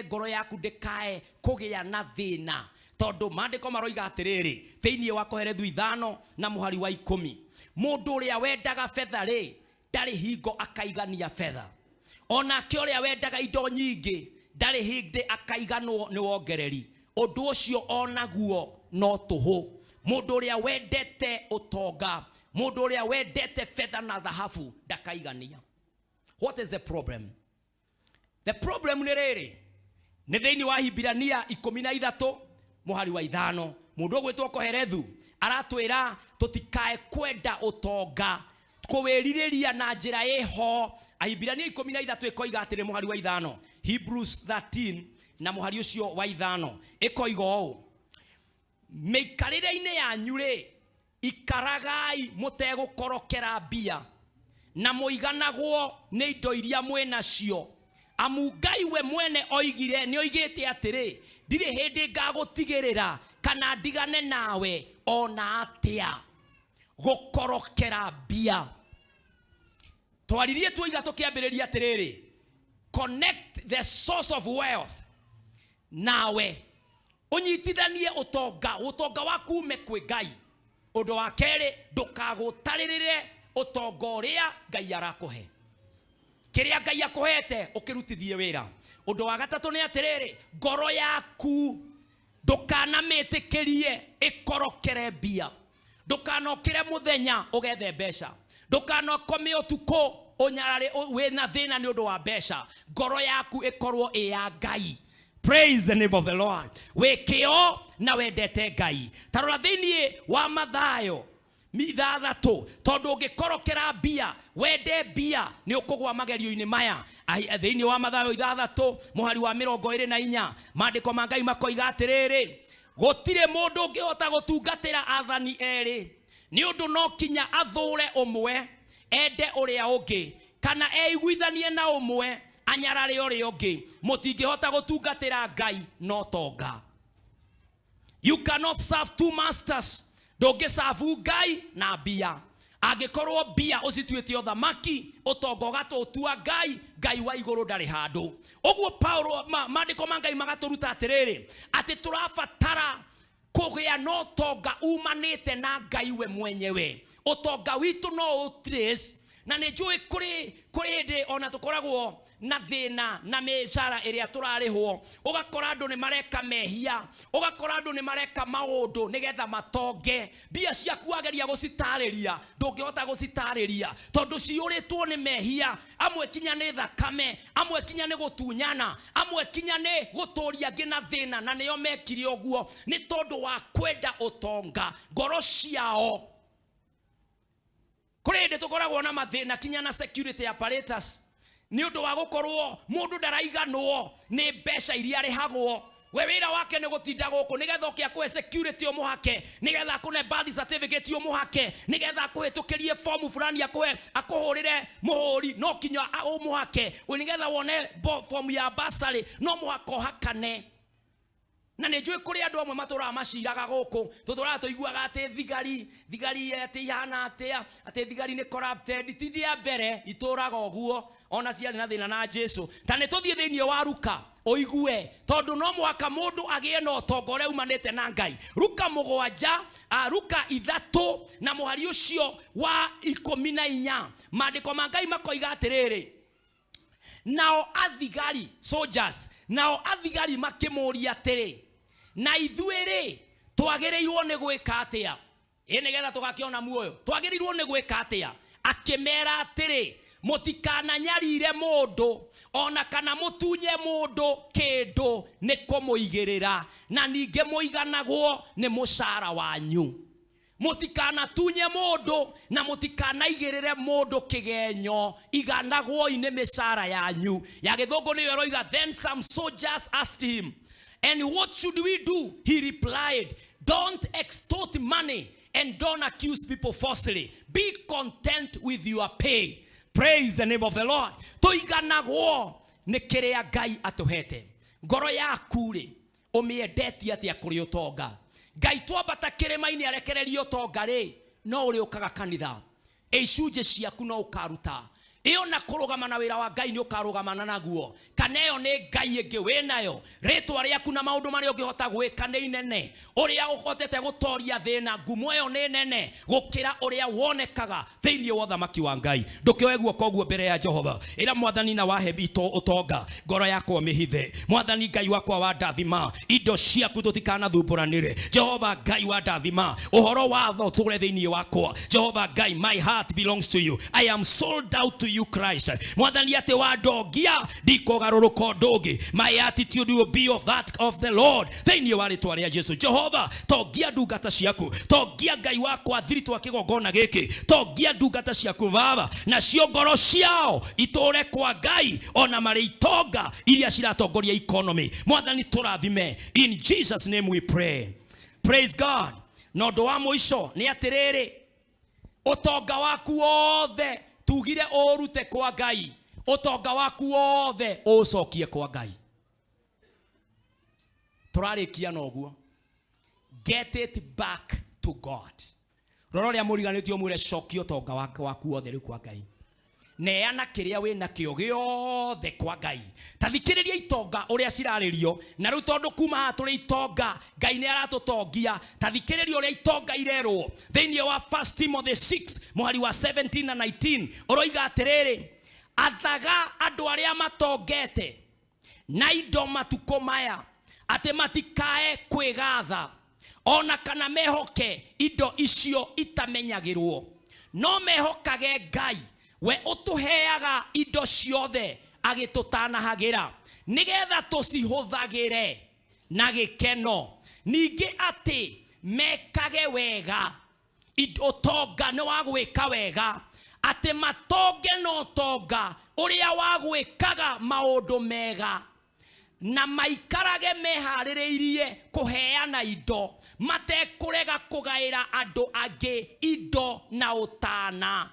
ngoro yaku ndikae kugia na thina tondu mandiko maroiga atiriri thiini wa Koherethu 5 na muhari wa 10 mundu uria wendaga fedha ri ndari hingo akaigania fedha ona ke uria wendaga indo nyingi ndari hindi akaiganwo ni wongereri undu ucio onaguo no tuhu. Mundu uria wendete utonga mundu uria wendete fedha na dhahabu ndakaigania. What is the problem? The problem ni riri ni thiini wa Hibirania 13 muhari wa 5 mundu gwitwo Koherethu aratwira tutikae kwenda utonga kuwiriria na njira eho. Ahibirania 13 ikoiga atiri muhari wa 5. Hebrews 13 na muhari ucio wa 5 ikoiga ũũ: meikarire-ine yanyu ri ikaragai mutegukorokera mbia na muiganagwo ni indo iria mwinacio, amu Ngai we mwene oigire ni oigite atiri ndire hindi ngagutigirira kana ndigane nawe ona atia. Gukorokera mbia twaririe twiga tukiambiriria atiriri, connect the source of wealth nawe unyitithanie utonga waku ume kwi Ngai. Undu wa keri ndukagutaririre utonga uria Ngai arakuhe. Kiria Ngai akuhete ukirutithie wira. Undu wa gatatu ni atiriri, ngoro yaku ndukanamitikirie ikorokere mbia. Ndukanokire muthenya ugethe mbeca. Ndukanokome utuko unyarare wina thina ni undu wa mbeca. Ngoro yaku ikorwo ya Ngai. Praise the name of the Lord. Wekeo na wendete Ngai. Tarora thiini wa Mathayo 6 tondu ungikorokera mbia wende mbia ni ukugwa magerio-ini maya. Thiini wa Mathayo 6 muhari wa 24 maandiko ma Ngai makoiga atiriri, gutire mundu ungihota gutungatira athani eri, ni undu no kinya athure umwe ende uria ungi, kana eiguithanie na umwe anyarare uria ungi. Mutingihota gutungatira Ngai no tonga. You cannot serve two masters. Ndungisavu Ngai na mbia. Angikorwo mbia ucituite othamaki, utonga ugatutua Ngai wa iguru ndari handu. Uguo Paulo maandiko ma Ngai magaturuta atiriri, ati turabatara kugia no tonga umanite na Ngai we mwenyewe. Utonga witu no utrace na nijui kuri ndi ona tukoragwo na thina na meshara iria turarihwo. Ugakora andu ni mareka mehia, ugakora andu ni mareka maundu nigetha matonge. Mbia ciaku ageria gucitariria ndungihota gucitariria tondu ciuritwo ni mehia. Amwe kinya ni thakame, amwe kinya ni gutunyana, amwe kinya ni guturia ngina thina, na niyo mekire uguo ni tondu wa kwenda utonga. Ngoro ciao kuri ndi tukoragwo na mathina kinya na security apparatus ni undu wa gukorwo mundu daraiganwo ni mbeca iria rihagwo. We wira wake ni gutinda guku nigetha ukia kwe security umuhake, nigetha akune birth certificate umuhake, nigetha akuhitukirie form fulani akuhurire muhuri no kinya umuhake, nigetha wone form ya basari no muhako hakane. Na nijui kuri andu amwe matura maciraga guku tutura tuiguaga ati thigari ati ihana ati thigari ni corrupted. Tidia mbere ituraga uguo ona ciari na thina na Jesu. Tani tuthie thiini wa Luka oigue tondu no mwaka mundu agie no tongo ure umanite na Ngai. Luka 7 Luka 3 na muhari ucio wa 14 maandiko ma Ngai makoiga atiriri, nao athigari soldiers nao athigari makimuria atiri, na ithuiri twagirirwo ni gwika atia nigetha tugakiona muoyo, twagirirwo ni gwika atia? Akimera atiri, mutikananyarire mundu ona kana mutunye mundu kindu ni kumuigirira, na ninge muiganagwo ni mucara wanyu. Mutikana tunye mundu na mutikana igirire mundu kigenyo, iganagwo ine misara yanyu. Ya githungu ni yeroiga, then some soldiers asked him, and what should we do? He replied, don't extort money and don't accuse people falsely. Be content with your pay. Praise the name of the Lord. Tuiganagwo ni kiria Ngai atuhete. Ngoro yaku ri umiendetie atia kuri utonga? Ngai twambata kirima-ini arekererio tonga ri no uri ukaga kanitha icunje ciaku no ukaruta iyo na kurugama na wira wa Ngai ni ukarugamana naguo. Kana iyo ni Ngai ingi winayo, ritwa riaku na maundu mari ungihota gwika ni inene. Uria uhotete gutoria thina ngumo iyo ni nene gukira uria wonekaga thiini wa thamaki wa Ngai. Ndukioe guoko guo mbere ya Jehova ira Mwathani na wahe bito utonga, ngoro yakwa mihithe. Mwathani Ngai wakwa wa ndathima, indo ciaku tutikana thumburanire. Jehova Ngai wa ndathima, uhoro wa tho ture thiini wakwa. Jehova Ngai, my heart belongs to you. I am sold out to you Christ. Mwathani ate wa ndongia ndikogaruruka ndungi. My attitude will be of the Lord. Thĩinĩ wa rĩtwa rĩa Jesu. Jehova, tongia ndungata ciaku, tongia Ngai wakwa thiritũ akĩgongona gĩkĩ, tongia ndungata ciaku Baba, na cio ngoro ciao itũre kwa Ngai ona marĩ itonga iria ciratongoria economy. Mwathani tũrathime. In Jesus name we pray. Praise God. Na ũndũ wa mũico nĩ atĩrĩrĩ, ũtonga waku wothe tugire ũrute kwa Ngai, ũtonga waku wothe ũcokie kwa Ngai. Tũrarĩkia noguo. Get it back to God. Rora rĩa mũriganĩtio mwĩre cokia ũtonga waku wothe rĩu kwa Ngai. Neana kĩrĩa wĩ nakĩo gĩothe kwa Ngai. Tathikĩrĩria itonga ũrĩa cirarĩrio, na rĩu tondũ kuma haha tũrĩ itonga, Ngai nĩ aratũtongia. Tathikĩrĩria ũrĩa itonga irerwo thĩinĩ wa 1 Timothy 6 mũhari wa 17 na 19 ũroiga atĩrĩrĩ, athaga andũ arĩa matongete na indo matukũ maya, atĩ matikae kwĩgatha ona kana mehoke indo icio itamenyagĩrwo, no mehokage Ngai we ũtũheaga indo ciothe agĩtũtanahagĩra nĩgetha tũcihũthagĩre na gĩkeno. Ningĩ atĩ mekage wega, ũtonga nĩ wa gwĩka wega, atĩ matonge no ũtonga ũrĩa wa gwĩkaga maũndũ mega, na maikarage meharĩrĩirie kũheana indo, matekũrega kũgaĩra andũ angĩ indo na ũtana.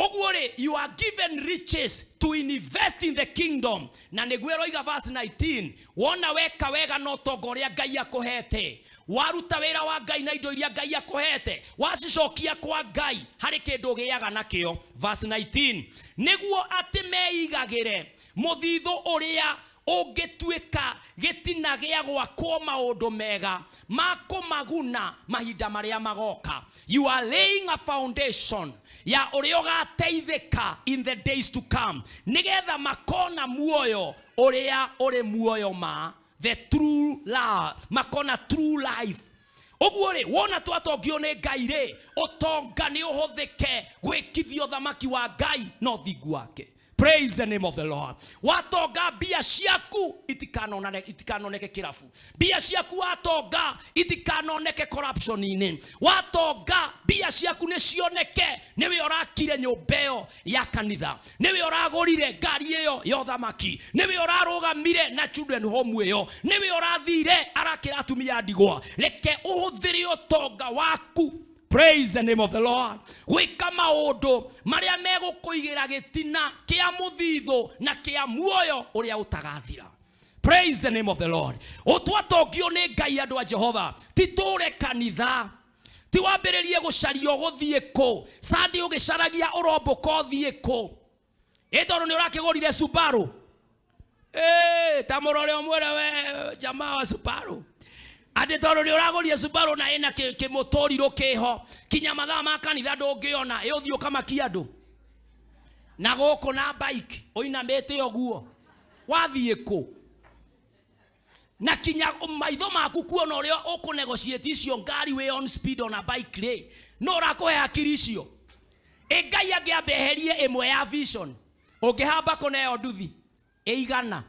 Ogwore, you are given riches to invest in the kingdom. Na negwero iga verse 19. Wona weka wega no togoria Ngai akũhete. Waruta wĩra wa Ngai na indo iria Ngai akũhete. Wacicokia kwa Ngai harĩ kĩndũ gĩaga nakĩo. Verse 19. Nĩguo atĩ meigagĩre mũthithũ ũrĩa ũngĩtuĩka gĩtina gĩa gwakwo maũndũ mega ma kũmaguna mahinda marĩa magoka. You are laying a foundation ya ũrĩa ũgateithĩka in the days to come, nĩgetha makona muoyo ũrĩa ũrĩ muoyo ma the true love, makona true life. Ũguo rĩ, wona twatongio nĩ Ngai rĩ, ũtonga nĩ ũhũthĩke gwĩkithio thamaki wa Ngai no thingu wake. Praise the name of the Lord. Watonga bia ciaku itikanoneke kirafu. Bia ciaku watonga itikanoneke corruption ine. Watonga bia ciaku nĩ cioneke nĩwe ũrakire nyũmba ĩyo ya kanitha, nĩwe ũragũrire ngari ĩyo ya ũthamaki, nĩwe ũrarũgamire na children home ĩyo, nĩwe ũrathire arakĩra atumia ndigwa. Reke ũhũthĩre ũtonga waku. Praise the name of the Lord. Wĩka maũndũ marĩa megũkũigĩra gĩtina kĩa mũthithũ na kĩa muoyo ũrĩa ũtagathira. Praise the name of the Lord. Ũtwatongio nĩ Ngai andũ a Jehova, titũre kanitha, ti wambĩrĩrie gũcaria gũthiĩ kũ. Sunday ũgĩcaragia ũrombũka ũthiĩ kũ. Tondũ nĩ ũrakĩgũrire Subaru. Tamũrore ũmwĩre we jamaa wa Subaru. Ade toro ni ũragũrire Subaru na ena kĩmũtũrirũ kĩho, kinya mathaa ma kanitha ndũngĩona, ũthiĩ ũkamakia andũ na gũkũ na bike ũinamĩte ũguo, wathiĩ kũ? Na kinya maitho maku kuona ũrĩa ũkũnegotiate icio ngari we on speed on a bike rĩ, no ũrakũhe hakiri icio. Ngai angĩambeherie ĩmwe ya vision, ũngĩhamba kũneo nduthi ĩigana.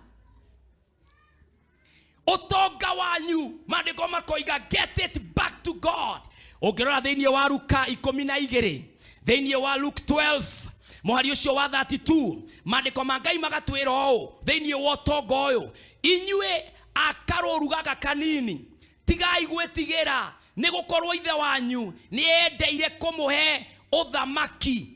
Ũtonga wanyu maandĩko makoiga get it back to God. Ũngĩrora thĩinĩ wa Luka 12, thĩinĩ wa Luke 12 mũhari ũcio wa 32, maandĩko ma Ngai magatwĩra ũũ thĩinĩ wa ũtonga ũyũ, inyuĩ akarũru gaka kanini tigai gwĩtigĩra, nĩ gũkorwo ithe wanyu nĩ endeire kũmũhe ũthamaki.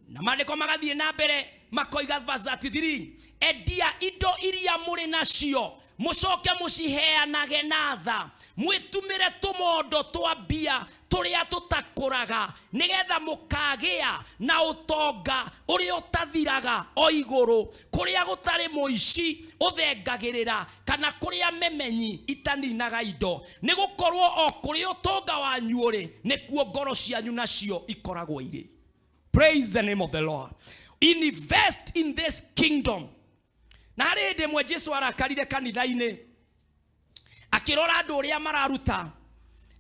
Na maandĩko magathiĩ na mbere makoiga verse 33, endia indo iria mũrĩ nacio mũcoke mũciheanage na tha, mwĩtumĩre tũmondo twa mbia tũrĩa tũtakũraga, nĩgetha mũkagĩa na ũtonga ũrĩa ũtathiraga o igũrũ, kũrĩa gũtarĩ mũici ũthengagĩrĩra kana kũrĩa memenyi itaninaga indo, nĩ gũkorwo o kũrĩa ũtonga wanyu ũrĩ nĩkuo ngoro cianyu nacio ikoragwo irĩ. Praise the name of the Lord. Invest in this kingdom. Na harĩ hĩndĩ ĩmwe Jesu arakarire kanitha-inĩ akĩrora andũ ũrĩa mararuta,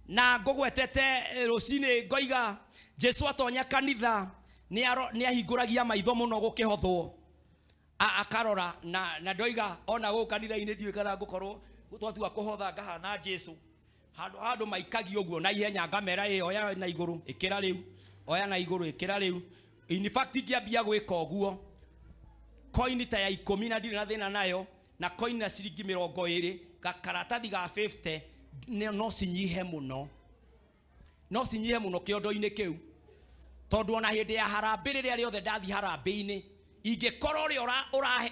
na ngũgwetete rũcinĩ ngoiga Jesu atonya kanitha ni ahinguragia maitho muno gukihothwo akarora na ndoiga ona go kanitha-ini ndiwe kana ngukorwo twatua kuhotha ngahana Jesu handu maikagi uguo na ihenya ngamera oya na iguru ikira riu oya na iguru ikira riu. In fact ngiambia gwika uguo coin ta ya 10 na ndiri na thina nayo na coin na ciringi 20 gakaratathi ga 50 no sinyihe muno kiondo-ini kiu tondu ona hindi ya harambe riria riothe ndathi harambe-ini ingikora uri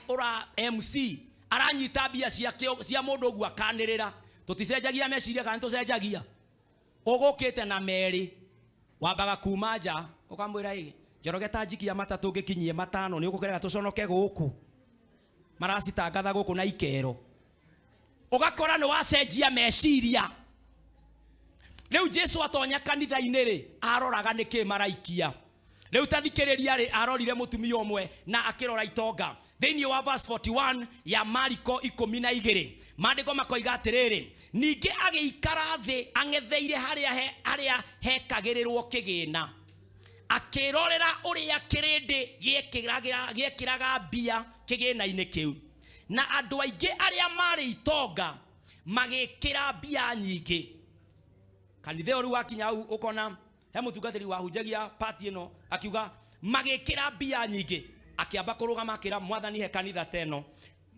ora MC aranyita bia cia mundu ugu akanirira tuticenjagia meciria kana tucenjagia ugukite na meri wambaga kuma nja ukamwira igi Njoroge ta njikia matatu ngikinyie matano ni ugukerega tuconoke guku marasitangatha guku na ikero ugakora ni wacenjia meciria. Riu Jesu atonya kanitha-ini ri aroraga niki maraikia. Riu tathikiriria ri arorire mutumia umwe na akirora itonga thiini wa verse 41 ya Mariko 12 maandiko makoiga atiriri ningi agiikara thi ang'etheire haria hekagirirwo kigina akirorera uria kirindi giekiraga mbia kigina-ini kiu na andu aingi aria mari itonga magikira mbia nyingi. Kanitha uri wakinya au ukona he mutungatiri wahunjagia party ino akiuga magikira mbia nyingi akiamba kurugama akira mwathani he kanitha teno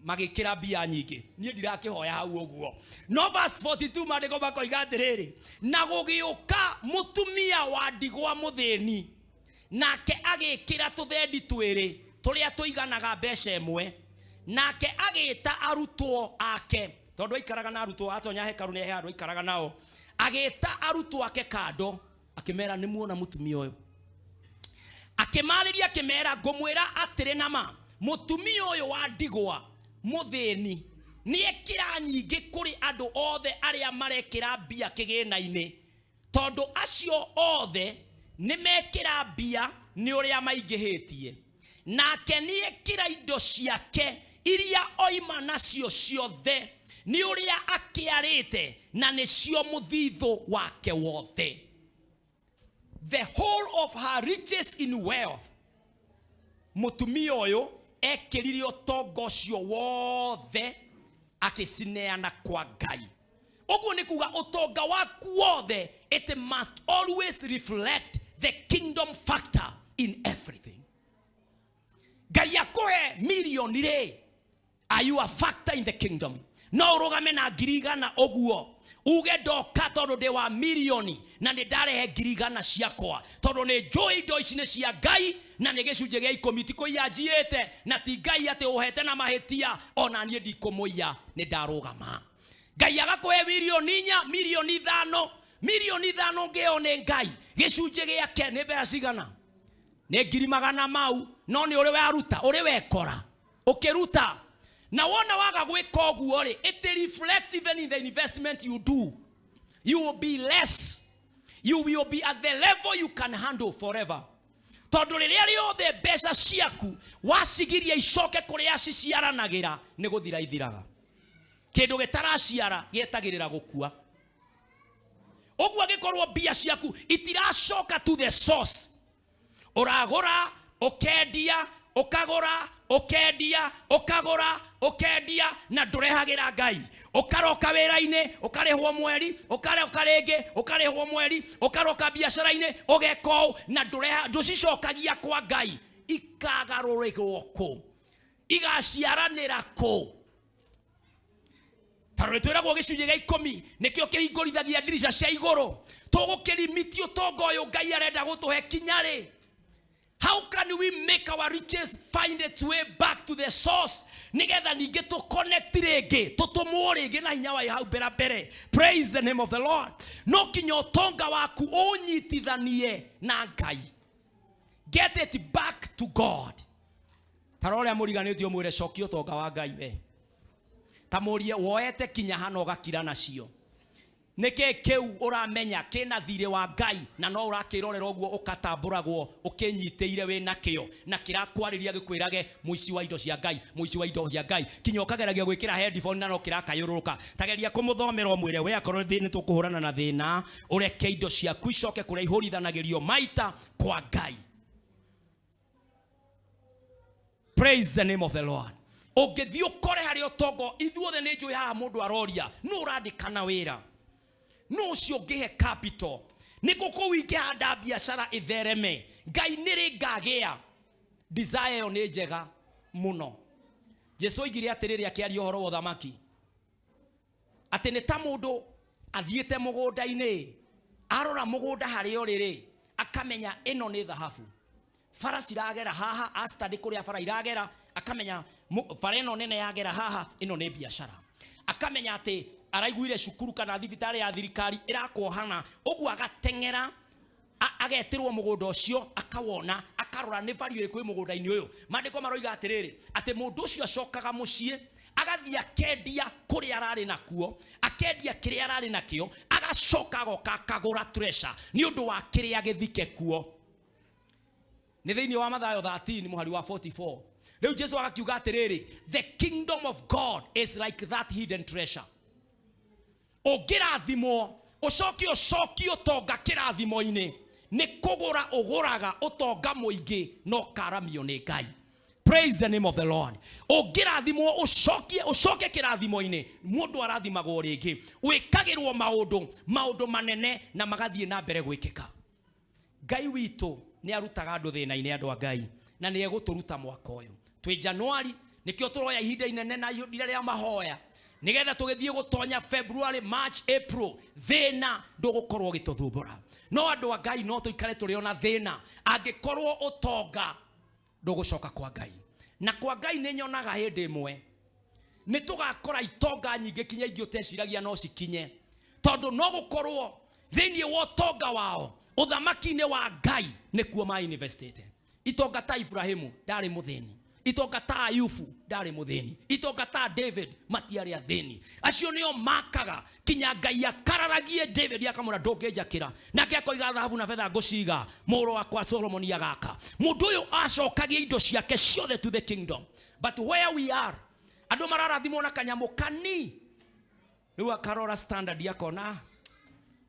magikira mbia nyingi nie ndirakihoya hau uguo. No verse 42 maandiko makoiga atiriri na gugiuka mutumia wa ndigwa muthini nake agikira tuthendi twiri turia tuiganaga mbeca imwe nake agita arutwo ake tondu aikaraga na arutwo atonya hekaru ni he andu aikaraga nao agita arutwo ake kando akimera ni muona mutumia uyu akimariria akimera ngumwira atiri nama mutumia uyu wa ndigwa muthini ni ekira nyingi kuri andu othe aria marekira mbia kigina-ini tondu acio othe ni mekira mbia ni uria maingihitie nake ni ekira indo ciake iria oima nacio ciothe ni uria akiarite na nicio muthitho wake wothe. The whole of her riches in wealth mutumia uyu ekirire utonga ucio wothe akicineana kwa Ngai. Uguo ni kuga utonga waku wothe it must always reflect the kingdom factor in everything. Ngai akuhe milioni ri, are you a factor in the kingdom? No urugame na ngirigana uguo uge ndoka tondu ndi wa milioni na ni ndarehe ngirigana ciakwa tondu ni njui indo ici ni cia Ngai na ni gicunje gia 10 tiko yanjiite na ti Ngai ati uhete na mahitia ona nie ndikumuia ni ndarugama. Ngai agakuhe milioni 4 milioni 5 milioni 5 ngione Ngai gicunje giake ni mbeca cigana ni 200,000 mau no ni uri waruta uri wekora ukiruta na wona waga gwika uguo ri it reflects even in the investment you do. You will be less, you will be at the level you can handle forever. Tondu riria riothe mbeca ciaku wacigiria icoke kuria ciciaranagira ni guthira ithiraga kindu gitaraciara gietagirira gukua. Uguo gikorwo mbia ciaku itiracoka to the source uragura ukendia ukagura ukendia ukagura ukendia na ndurehagira Ngai ukaroka wira-ini ukarihwo mweri ukaroka ringi ukarihwo mweri ukaroka biacara-ini ugeko na nducicokagia kwa Ngai ikagarurigwo ku igaciaranira ku. Tarore twiragwo gicunje gia 10 nikio kihingurithagia ndirisha cia iguru tugukirimiti utonga uyu Ngai arenda gutuhe kinyari. How can we make our riches find its way back to the source? Nigetha ninge to connect rege tutumwo rege na hinya wa hau berabere. Praise the name of the Lord. No kinyo tonga waku unyitithanie na Ngai. Get it back to God. Tarore amuriganitio mwire cokio tonga wa Ngai we. Tamurie woete kinya hano gakira nacio. Nike keu uramenya kina thire wa Ngai na no urakirorera uguo ukatamburagwo ukinyiteire we nakio na kirakwariria gikwirage muici wa indo cia Ngai muici wa indo cia Ngai kinyo kageragia gwikira headphone na no kirakayururuka tageria kumuthomera mwire we akorwo thini tukuhurana na thina ureke indo ciaku icoke kuria ihurithanagirio maita kwa Ngai. Praise the name of the Lord. Ungithio kore hari otongo ithuothe ni njui haha mundu aroria no urandikana wira no ucio ngihe capital niko kuwinge handa biashara ithereme ngai niri ngagea desire yo ni njega muno. Jesu oigire atiriri akiaria uhoro wa uthamaki ati ni ta mundu athiete mugunda-ini arora mugunda hari oriri akamenya ino ni thahabu farasi iragera haha astadi kuria fara iragera akamenya fareno nene yagera haha ino ni biashara akamenya ati araiguire cukuru kana thibitari ya thirikari irakwohana uguo agatengera agetirwo mugunda ucio akawona akarora ni value iriku mugunda-ini uyu mandiko maroiga atiriri ati mundu ucio acokaga mucii agathia kendia kuria arari nakuo akendia kiria arari nakio agacoka goka akagura treasure ni undu wa kiria githike kuo. Ni thiini wa Mathayo 13 muhari wa 44 riu Jesu agakiuga atiriri the kingdom of God is like that hidden treasure. Ungirathimo ucoki utonga kirathimo-ini ni kugura uguraga utonga muingi no karamio ni Ngai. Praise the name of the Lord. Ungirathimo ucoke kirathimo-ini mundu arathimagwo ringi wikagirwo maundu manene na magathie na mbere gwikika. Ngai witu ni arutaga andu thina-ini andu a Ngai na ni eguturuta mwaka uyu twi January nikio turoya ihinda inene na ihinda ria mahoya nigetha tugithie gutonya February, March, April thina ndugukorwo gituthumbura no andu a Ngai no tuikare turi ona thina angikorwo utonga ndugucoka kwa Ngai na kwa Ngai ni nyonaga hindi imwe ni tugakora itonga nyingi kinya ingi uteciragia no cikinye tondu no gukorwo thiini wa utonga wao uthamaki-ini wa Ngai nikuo ma investite. Itonga ta Ibrahimu ndari muthini, itonga ta Ayubu ndari muthini, itonga ta David matiari athini. Acio nio makaga kinya Ngai akararagie David akamura ndunginjakira nake akoiga thahabu na fedha nguciga muru wakwa Solomon agaka. Mundu uyu acokagia indo ciake ciothe to the kingdom. But where we are andu mararathimwo na kanyamu kani riu akarora standard yakona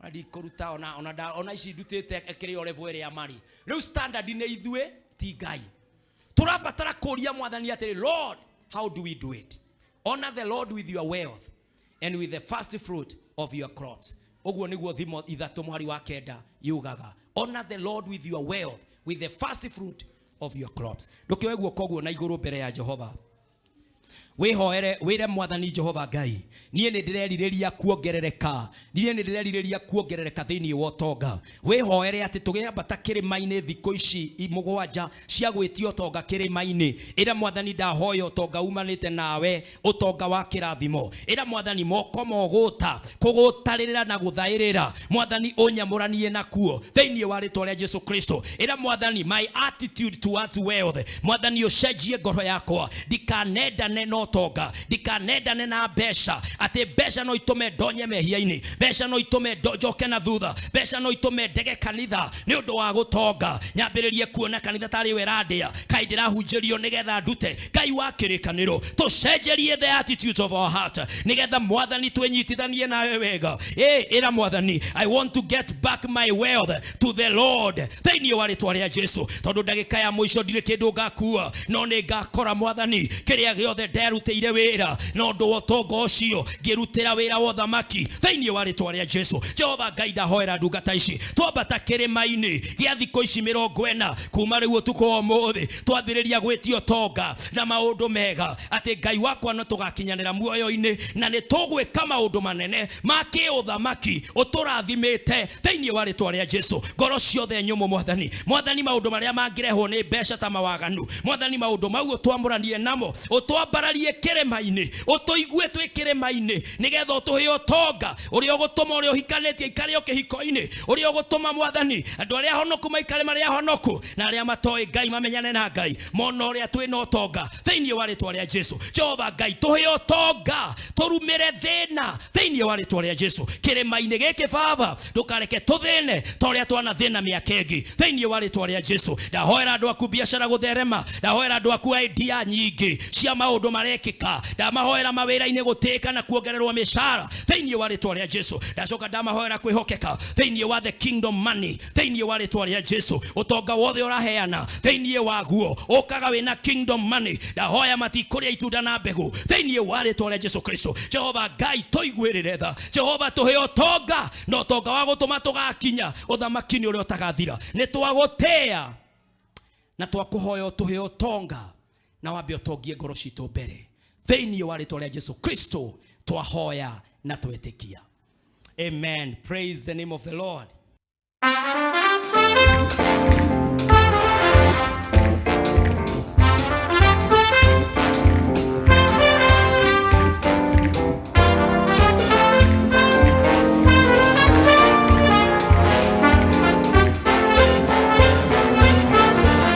adi koruta ona ici ndutite ekire o level ya mari riu standard ni ithue ti Ngai turabatara kuria mwathani atiri Lord how do we do it? Honor the Lord with your wealth and with the first fruit of your crops. Oguo niguo thimo ithatu muhari wa kenda yugaga honor the Lord with your wealth with the first fruit of your crops. Ndukioe guo koguo na iguru mbere ya Jehova wihoere wire mwathani Jehova Ngai nie ni ndirerireria kuongerereka thiini wa utonga wihoere ati tugiambata kirima-ini thiko ici mugwanja cia gwitio utonga kirima-ini ira mwathani ndahoya utonga umanite nawe utonga wa kirathimo ira mwathani moko moguta kugutarira na guthairira mwathani unyamuranie nakuo thiini wa ritwa ria Jesu Kristo ira mwathani my attitude towards wealth mwathani ucenjie ngoro yakwa ndikanendane no utonga ndikanendane na mbeca ati mbeca no itume ndonye mehia-ini mbeca no itume njoke na thutha mbeca no itume ndege kanitha ni undu wa gutonga nyambiririe kuona kanitha tari werandia kai ndirahunjirio nigetha ndute Ngai wa kirikaniro tucenjerie the attitudes of our heart nigetha mwathani twenyitithanie nawe wega ira mwathani I want to get back my wealth to the Lord thiini wa ritwa ria Jesu tondu ndagika ya mwisho ndire kindu ngakua no ni ngakora mwathani kiria giothe nderutire wira no ndu utonga ucio ngirutira wira wa uthamaki thiini wa ritwa ria Jesu. Jehova Ngai ndahoera ndungata ici twambata kirima-ini gia thiko ici 40 kuma riu utuko umuthi twambiriria gwitio tonga na maundu mega ati Ngai wakwa no tugakinyanira muoyo-ini na ni tugwika maundu manene ma kiuthamaki uturathimite thiini wa ritwa ria Jesu. Ngoro ciothe nyumu mwathani maundu maria mangirehwo ni mbeca ta mawaganu mwathani maundu mau utwamuranie namo utwambararie kirima-ini utuigue twi kirima-ini nigetha utuhe utonga uria ugutuma uria uhikanitie ikare o kihiko-ini uria ugutuma mwathani andu aria honoku maikare maria honoku na aria matoi Ngai mamenyane na Ngai mona uria twina utonga thiini wa ritwa ria Jesu. Jehova Ngai tuhe utonga turumire thina thiini wa ritwa ria Jesu. Kirima-ini giki Baba ndukareke tuthine toria twana thina miaka ingi thiini wa ritwa ria Jesu. Ndahoera andu aku biashara gutherema ndahoera andu aku idea nyingi cia maundu maria marekika. Ndamahoera mawira-ini guteka na kuongererwo mishara thiini wa ritwa ria Jesu. Ndacoka ndamahoera kwihokeka thiini wa the kingdom money thiini wa ritwa ria Jesu. Utonga wothe uraheana thiini waguo ukaga wina kingdom money. Ndahoya matikuria itunda na mbegu thiini wa ritwa ria Jesu Kristo. Jehova Ngai toiguirire tha. Jehova tuhe utonga no tonga wa gutuma tugakinya uthamaki-ini uria utagathira. Ni twagutea na twakuhoya tuhe utonga na wambe utongie ngoro citu mbere thiini wa ritwa ria Jesu Kristo twahoya na twetikia. Amen. Praise the name of the Lord.